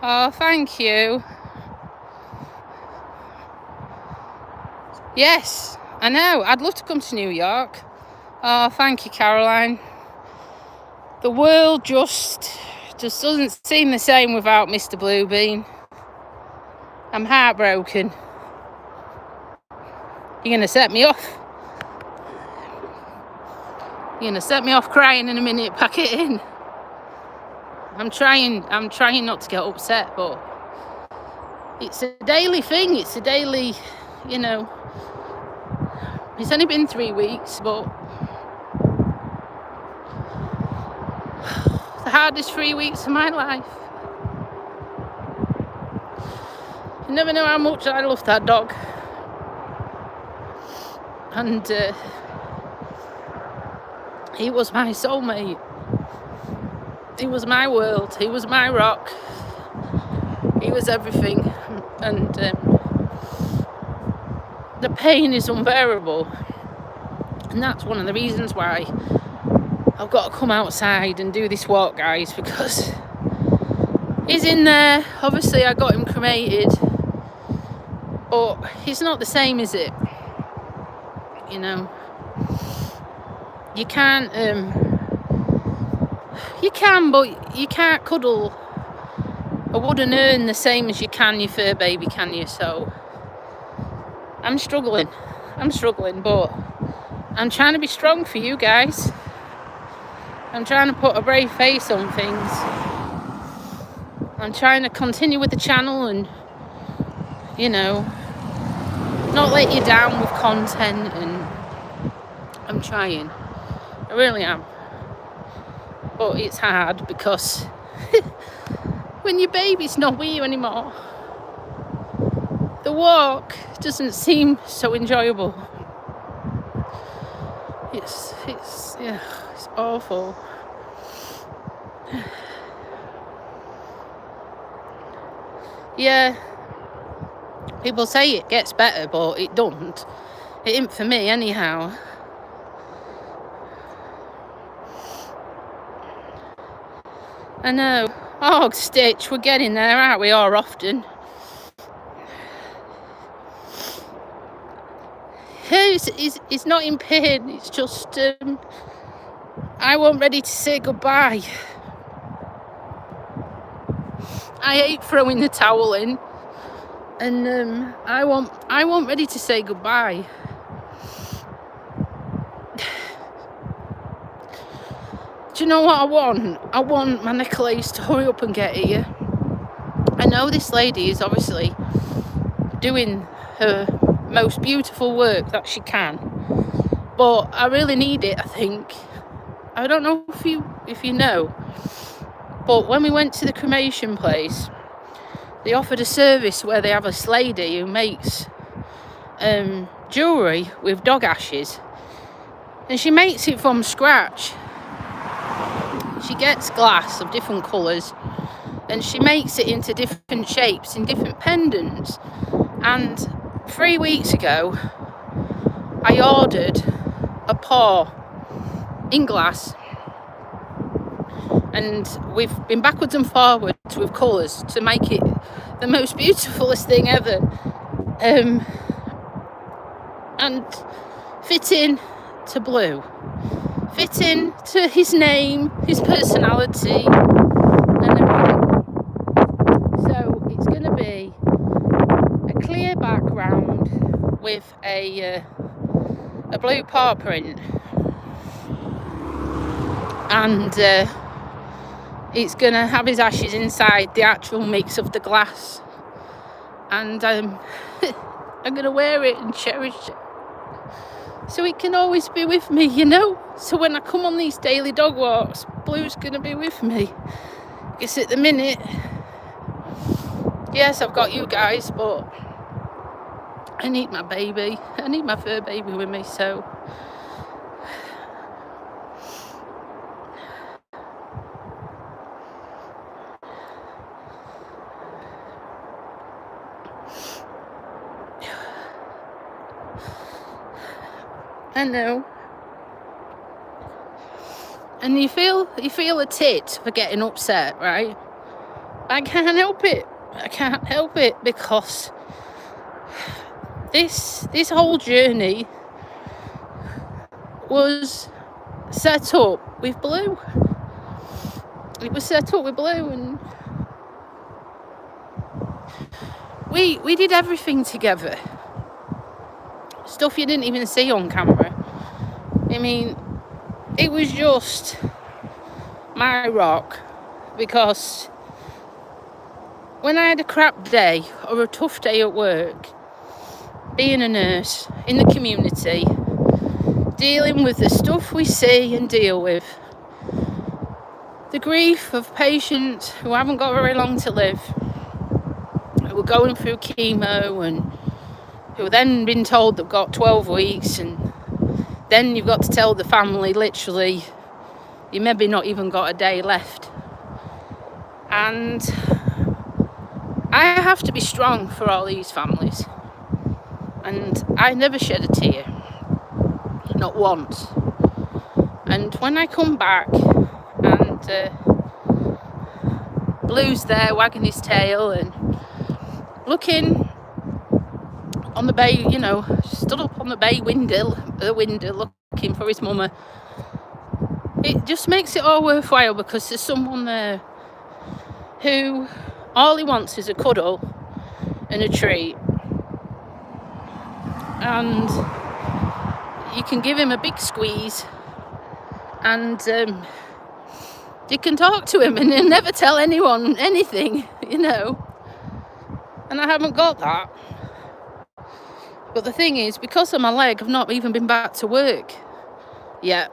Oh, thank you. Yes, I know. I'd love to come to New York. Oh, thank you, Caroline. The world just doesn't seem the same without Mr. Bluebean. I'm heartbroken. You're going to set me off. You're going to set me off crying in a minute. Pack it in. I'm trying not to get upset, but it's a daily thing. It's a daily, you know. It's only been 3 weeks, but the hardest 3 weeks of my life. You never know how much I love that dog. And he was my soulmate. He was my world. He was my rock. He was everything. And the pain is unbearable. And that's one of the reasons why I've got to come outside and do this walk, guys, because he's in there. Obviously, I got him cremated, but it's not the same, is it? You know, you can't, but you can't cuddle a wooden urn the same as you can your fur baby, can you? So I'm struggling, but I'm trying to be strong for you guys. I'm trying to put a brave face on things. I'm trying to continue with the channel and, you know, not let you down with content, and I'm trying. I really am. But it's hard because when your baby's not with you anymore, the walk doesn't seem so enjoyable. It's awful. Yeah, people say it gets better, but it don't. It ain't for me anyhow. I know. Oh, Stitch, we're getting there, aren't we, all often? He's not in pain. It's just I wasn't ready to say goodbye. I hate throwing the towel in, and I wasn't ready to say goodbye. Do you know what I want? I want my Nicholas to hurry up and get here. I know this lady is obviously doing her most beautiful work that she can, but I really need it, I think. I don't know if you know, but when we went to the cremation place, they offered a service where they have this lady who makes jewellery with dog ashes, and she makes it from scratch. She gets glass of different colours and she makes it into different shapes in different pendants. And 3 weeks ago I ordered a paw in glass, and we've been backwards and forwards with colours to make it the most beautifulest thing ever, and fitting to Blue, fitting to his name, his personality and everything. So it's going to be a clear background with a blue paw print, and it's going to have his ashes inside the actual mix of the glass, and I'm going to wear it and cherish it so it can always be with me, you know. So when I come on these daily dog walks, Blue's going to be with me. Because at the minute, yes, I've got you guys, but I need my baby. I need my fur baby with me, so I know. And you feel a tit for getting upset, right? I can't help it. I can't help it, because this whole journey was set up with Blue. It was set up with Blue, and we did everything together. Stuff you didn't even see on camera. I mean, it was just my rock, because when I had a crap day or a tough day at work, being a nurse in the community, dealing with the stuff we see and deal with, the grief of patients who haven't got very long to live, who are going through chemo and who have then been told they've got 12 weeks, and then you've got to tell the family literally you maybe not even got a day left. And I have to be strong for all these families, and I never shed a tear, not once. And when I come back and Blue's there wagging his tail and looking on the bay, you know, stood up on the bay window looking for his mama, it just makes it all worthwhile, because there's someone there who all he wants is a cuddle and a treat, and you can give him a big squeeze, and you can talk to him and he'll never tell anyone anything, you know. And I haven't got that. But the thing is, because of my leg, I've not even been back to work yet,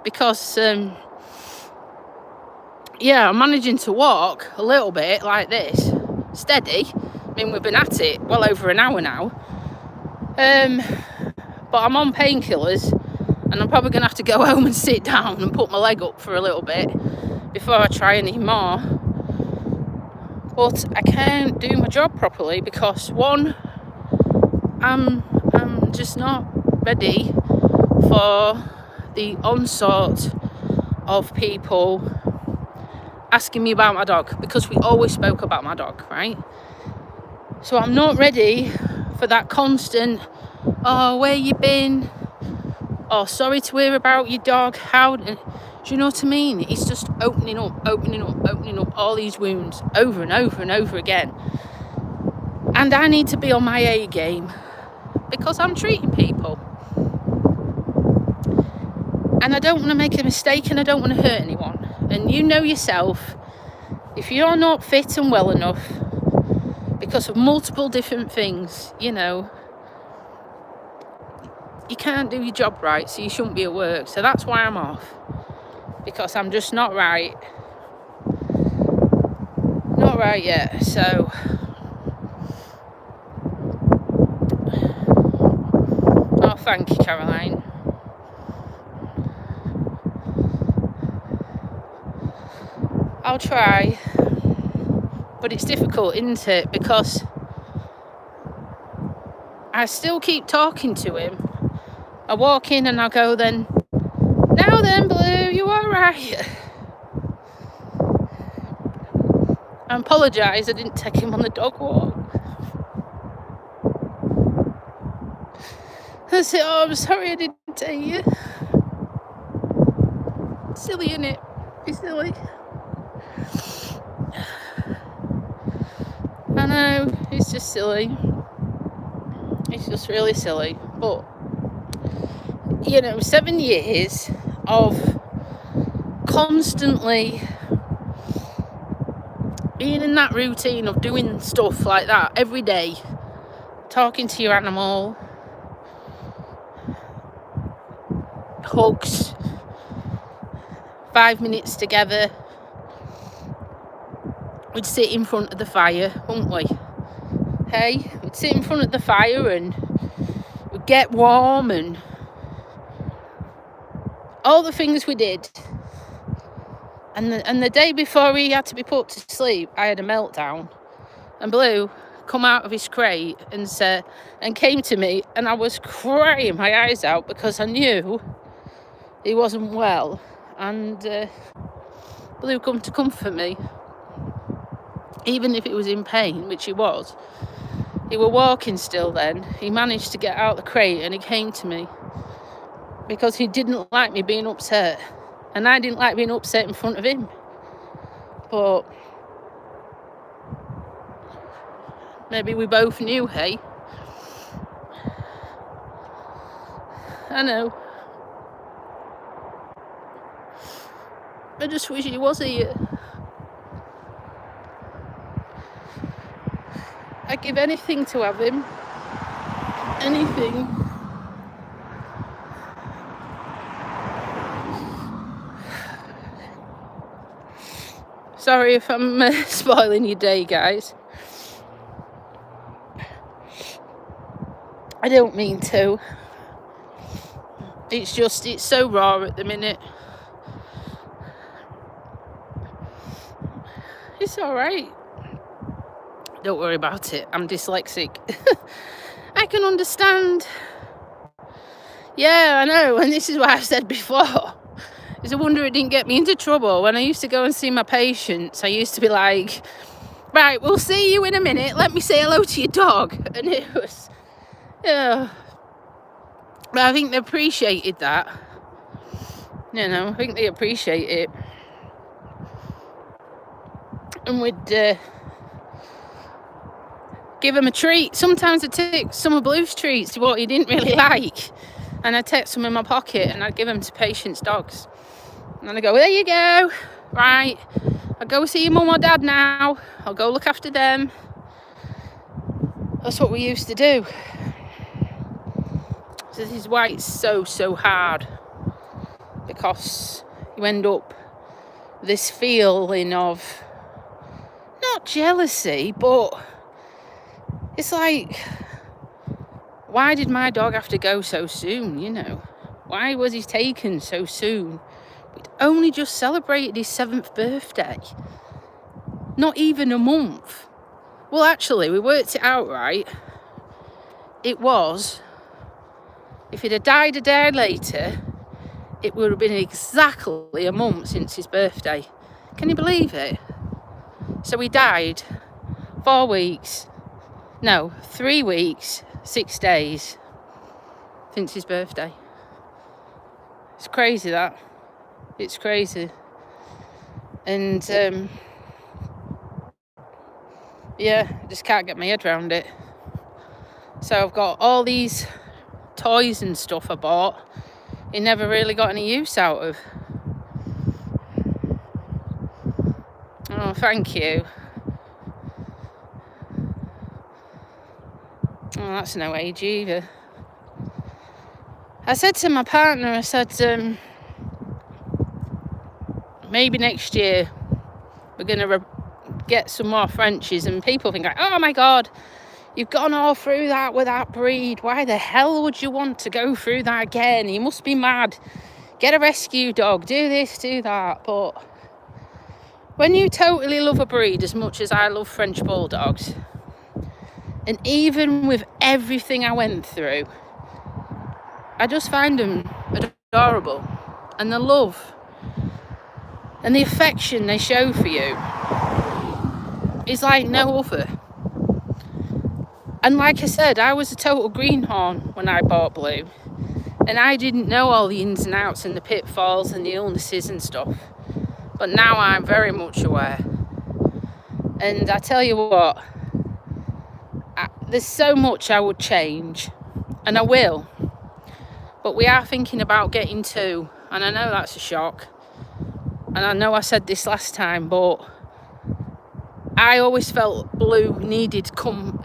because I'm managing to walk a little bit like this, steady. I mean, we've been at it well over an hour now, but I'm on painkillers, and I'm probably going to have to go home and sit down and put my leg up for a little bit before I try any more. But I can't do my job properly, because one, I'm just not ready for the onslaught of people asking me about my dog, because we always spoke about my dog, right? So I'm not ready for that constant, oh, where you been? Oh, sorry to hear about your dog. How, do you know what I mean? It's just opening up all these wounds over and over and over again. And I need to be on my A game, because I'm treating people. And I don't want to make a mistake, and I don't want to hurt anyone. And you know yourself, if you're not fit and well enough, because of multiple different things, you know, you can't do your job right, so you shouldn't be at work. So that's why I'm off, because I'm just not right. Not right yet. So thank you, Caroline. I'll try. But it's difficult, isn't it? Because I still keep talking to him. I walk in and I go, then, now then, Blue, you all right? I apologise, I didn't take him on the dog walk. I said, oh, I'm sorry I didn't take you. Silly, innit? It's silly. I know, it's just silly. It's just really silly. But, 7 years of constantly being in that routine of doing stuff like that every day, talking to your animal, hugs, 5 minutes together. We'd sit in front of the fire, wouldn't we? Hey, we'd sit in front of the fire and we'd get warm and all the things we did. And the day before he had to be put to sleep, I had a meltdown. And Blue come out of his crate and came to me, and I was crying my eyes out because I knew he wasn't well. And Blue come to comfort me, even if it was in pain, which he was. He were walking still then. He managed to get out the crate and he came to me because he didn't like me being upset. And I didn't like being upset in front of him. But maybe we both knew, hey? I know. I just wish he was here. I'd give anything to have him. Anything. Sorry if I'm spoiling your day, guys. I don't mean to. It's so raw at the minute. It's alright. Don't worry about it. I'm dyslexic. I can understand. Yeah, I know. And this is what I've said before. It's a wonder it didn't get me into trouble. When I used to go and see my patients, I used to be like, right, we'll see you in a minute. Let me say hello to your dog. And it was, yeah. But I think they appreciated that. I think they appreciate it. And we'd give him a treat. Sometimes I'd take some of Blue's treats, what he didn't really like. And I'd take some in my pocket and I'd give them to patients' dogs. And I go, there you go. Right. I'll go see your mum or dad now. I'll go look after them. That's what we used to do. So this is why it's so hard. Because you end up this feeling of not jealousy, but it's like, why did my dog have to go so soon, Why was he taken so soon? We'd only just celebrated his 7th birthday. Not even a month. Well, actually, we worked it out right. It was, if he'd have died a day later, it would have been exactly a month since his birthday. Can you believe it? So he died 3 weeks, 6 days since his birthday. It's crazy, that. It's crazy. And I just can't get my head around it. So I've got all these toys and stuff I bought he never really got any use out of. Oh, thank you. Oh, that's no age either. I said to my partner, I said, maybe next year we're going to get some more Frenchies, and people think, like, oh my God, You've gone all through that with that breed. Why the hell would you want to go through that again? You must be mad. Get a rescue dog, do this, do that. But when you totally love a breed as much as I love French Bulldogs, and even with everything I went through, I just find them adorable. And the love and the affection they show for you is like no other. And like I said, I was a total greenhorn when I bought Blue. And I didn't know all the ins and outs and the pitfalls and the illnesses and stuff. But now I'm very much aware. And I tell you what, there's so much I would change. And I will. But we are thinking about getting 2. And I know that's a shock. And I know I said this last time, but I always felt Blue needed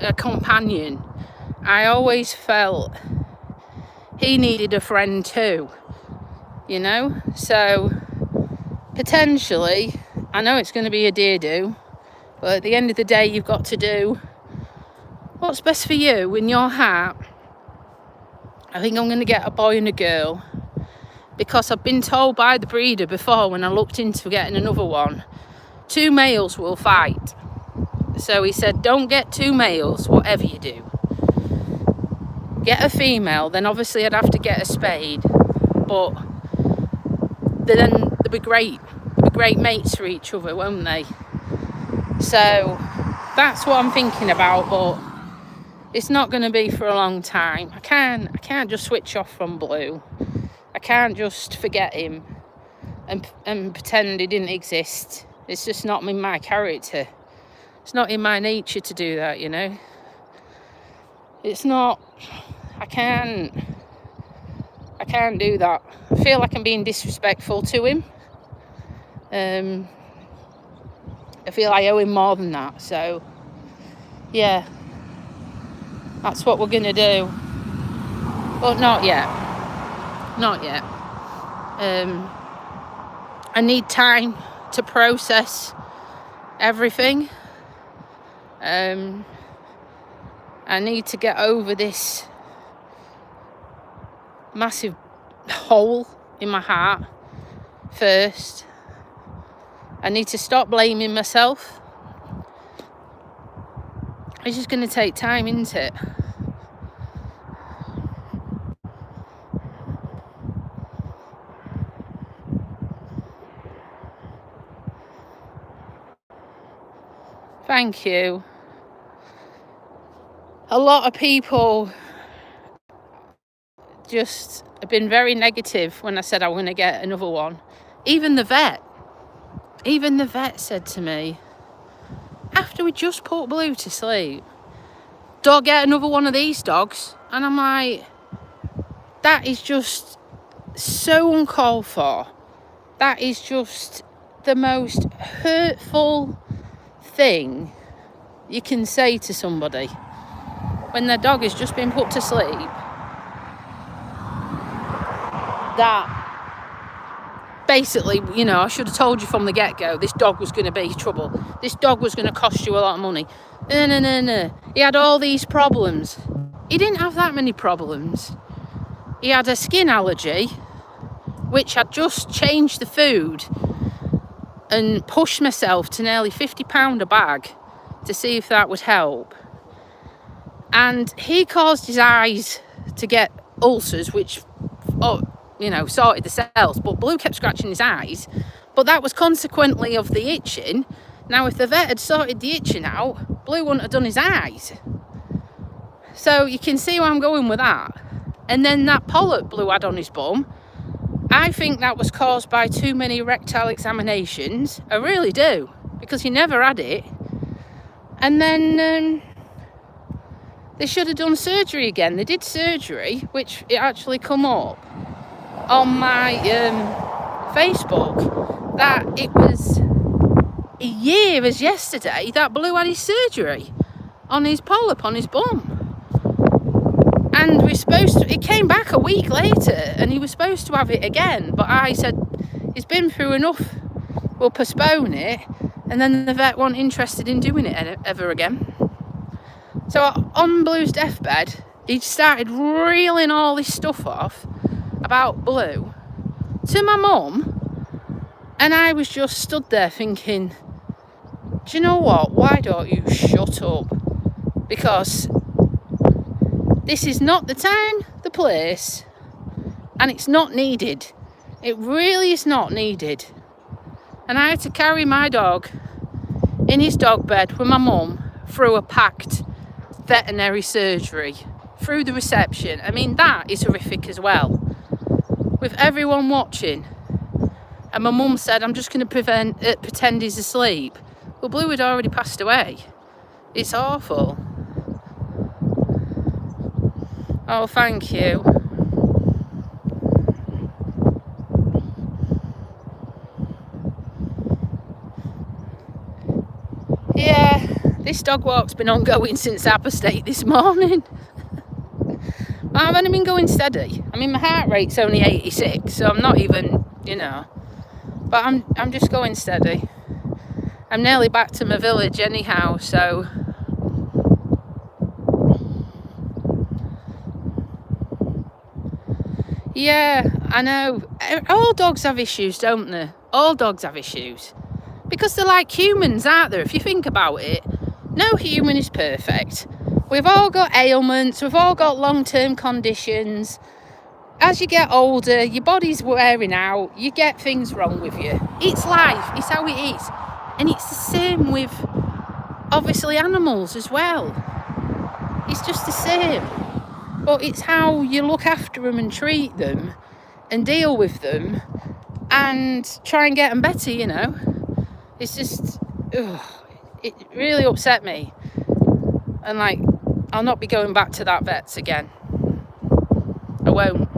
a companion. I always felt he needed a friend too, you know? So, potentially, I know it's going to be a dear do, but at the end of the day, you've got to do what's best for you in your heart. I think I'm going to get a boy and a girl, because I've been told by the breeder before when I looked into getting another one, 2 males will fight. So he said, don't get 2 males, whatever you do. Get a female, then obviously I'd have to get a spade. But then they'll be great. They'll be great mates for each other, won't they? So that's what I'm thinking about, but it's not going to be for a long time. I can't just switch off from Blue. I can't just forget him and pretend he didn't exist. It's just not in my character. It's not in my nature to do that, you know. It's not. I can't do that. I feel like I'm being disrespectful to him. I feel I owe him more than that. So, yeah, that's what we're gonna do. But not yet. Not yet. I need time to process everything. I need to get over this massive hole in my heart first. I need to stop blaming myself. It's just going to take time, isn't it? Thank you. A lot of people just have been very negative when I said I was going to get another one. Even the vet said to me, after we just put Blue to sleep, don't get another one of these dogs. And I'm like, that is just so uncalled for. That is just the most hurtful thing you can say to somebody when their dog has just been put to sleep. That basically, you know, I should have told you from the get-go this dog was going to be trouble. This dog was going to cost you a lot of money. No. He had all these problems. He didn't have that many problems. He had a skin allergy, which I'd just changed the food and pushed myself to nearly £50 a bag to see if that would help. And he caused his eyes to get ulcers, which, sorted the cells. But Blue kept scratching his eyes. But that was consequently of the itching. Now, if the vet had sorted the itching out, Blue wouldn't have done his eyes. So you can see where I'm going with that. And then that polyp Blue had on his bum, I think that was caused by too many rectal examinations. I really do. Because he never had it. And then they should have done surgery again. They did surgery, which it actually come up on my Facebook, that it was a year as yesterday that Blue had his surgery on his polyp on his bum. And it came back a week later, and he was supposed to have it again. But I said, he's been through enough, we'll postpone it. And then the vet wasn't interested in doing it ever again. So on Blue's deathbed, he started reeling all this stuff off about Blue to my mum, and I was just stood there thinking, do you know what? Why don't you shut up? Because this is not the time, the place, and it's not needed. It really is not needed. And I had to carry my dog in his dog bed with my mum through a packed veterinary surgery, through the reception. I mean, that is horrific as well. With everyone watching, and my mum said, I'm just going to pretend he's asleep. Well, Blue had already passed away. It's awful. Oh, thank you. Yeah, this dog walk's been ongoing since apostate this morning. I've only been going steady. I mean, my heart rate's only 86, so I'm not even, but I'm just going steady. I'm nearly back to my village anyhow, so yeah, I know. All dogs have issues, don't they? All dogs have issues. Because they're like humans, aren't they? If you think about it, no human is perfect. We've all got ailments, we've all got long-term conditions. As you get older, your body's wearing out, you get things wrong with you. It's life, it's how it is. And it's the same with, obviously, animals as well. It's just the same. But it's how you look after them and treat them and deal with them and try and get them better, It's just, it really upset me. And I'll not be going back to that vet's again. I won't.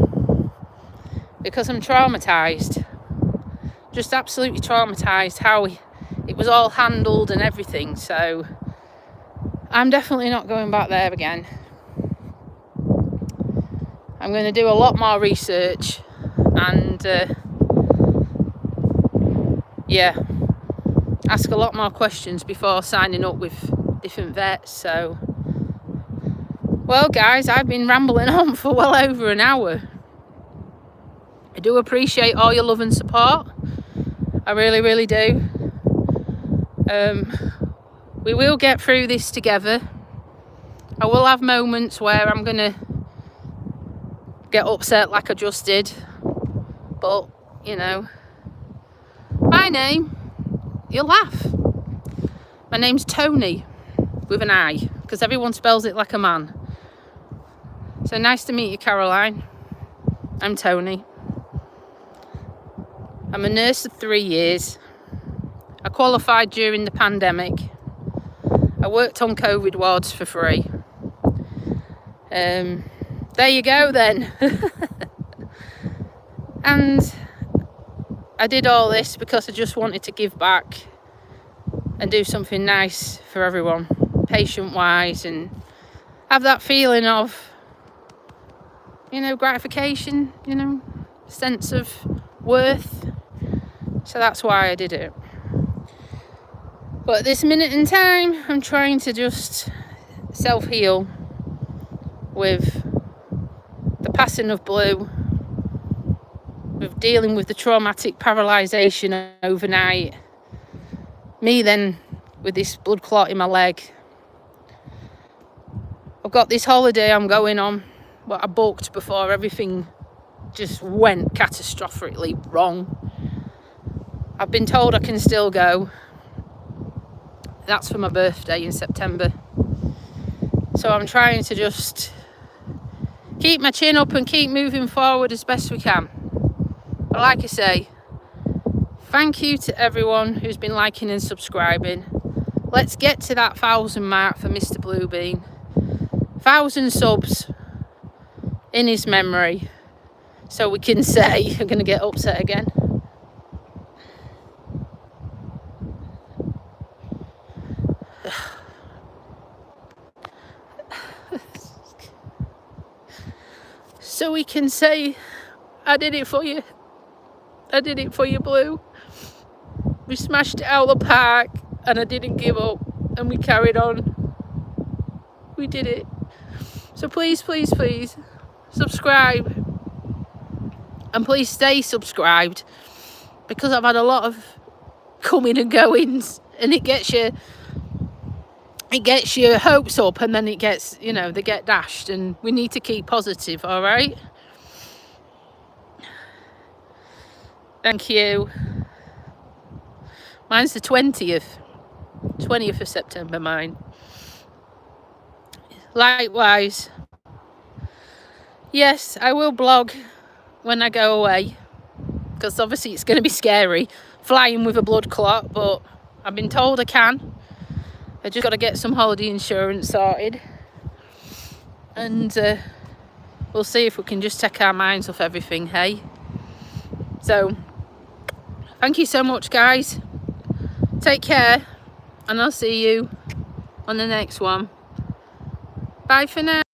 Because I'm traumatised. Just absolutely traumatised how it was all handled and everything. So I'm definitely not going back there again. I'm going to do a lot more research and ask a lot more questions before signing up with different vets. So, well guys, I've been rambling on for well over an hour. I do appreciate all your love and support. I really, really do. We will get through this together. I will have moments where I'm going to get upset like I just did. But, my name, you'll laugh. My name's Tony, with an I, because everyone spells it like a man. So nice to meet you, Caroline. I'm Tony. I'm a nurse of 3 years. I qualified during the pandemic. I worked on COVID wards for free. There you go then. And I did all this because I just wanted to give back and do something nice for everyone, patient-wise, and have that feeling of, gratification, sense of worth. So that's why I did it. But at this minute in time, I'm trying to just self-heal with the passing of Blue, with dealing with the traumatic paralysation overnight, me then with this blood clot in my leg. I've got this holiday I'm going on, what I booked before everything just went catastrophically wrong. I've been told I can still go. That's for my birthday in September. So I'm trying to just keep my chin up and keep moving forward as best we can. But like I say, thank you to everyone who's been liking and subscribing. Let's get to that 1,000 mark for Mr. Bluebean. 1,000 subs in his memory, so we can say, I'm going to get upset again. So we can say, I did it for you. I did it for you, Blue. We smashed it out of the park and I didn't give up and we carried on. We did it. So please, please, please subscribe. And please stay subscribed, because I've had a lot of coming and goings, and it gets your hopes up, and then it gets, you know, they get dashed, and we need to keep positive, all right? Thank you. Mine's the 20th of September, mine. Likewise. Yes, I will blog when I go away, because obviously it's going to be scary flying with a blood clot, but I've been told I can. I just got to get some holiday insurance sorted, and we'll see if we can just take our minds off everything, hey? So thank you so much, guys. Take care, and I'll see you on the next one. Bye for now.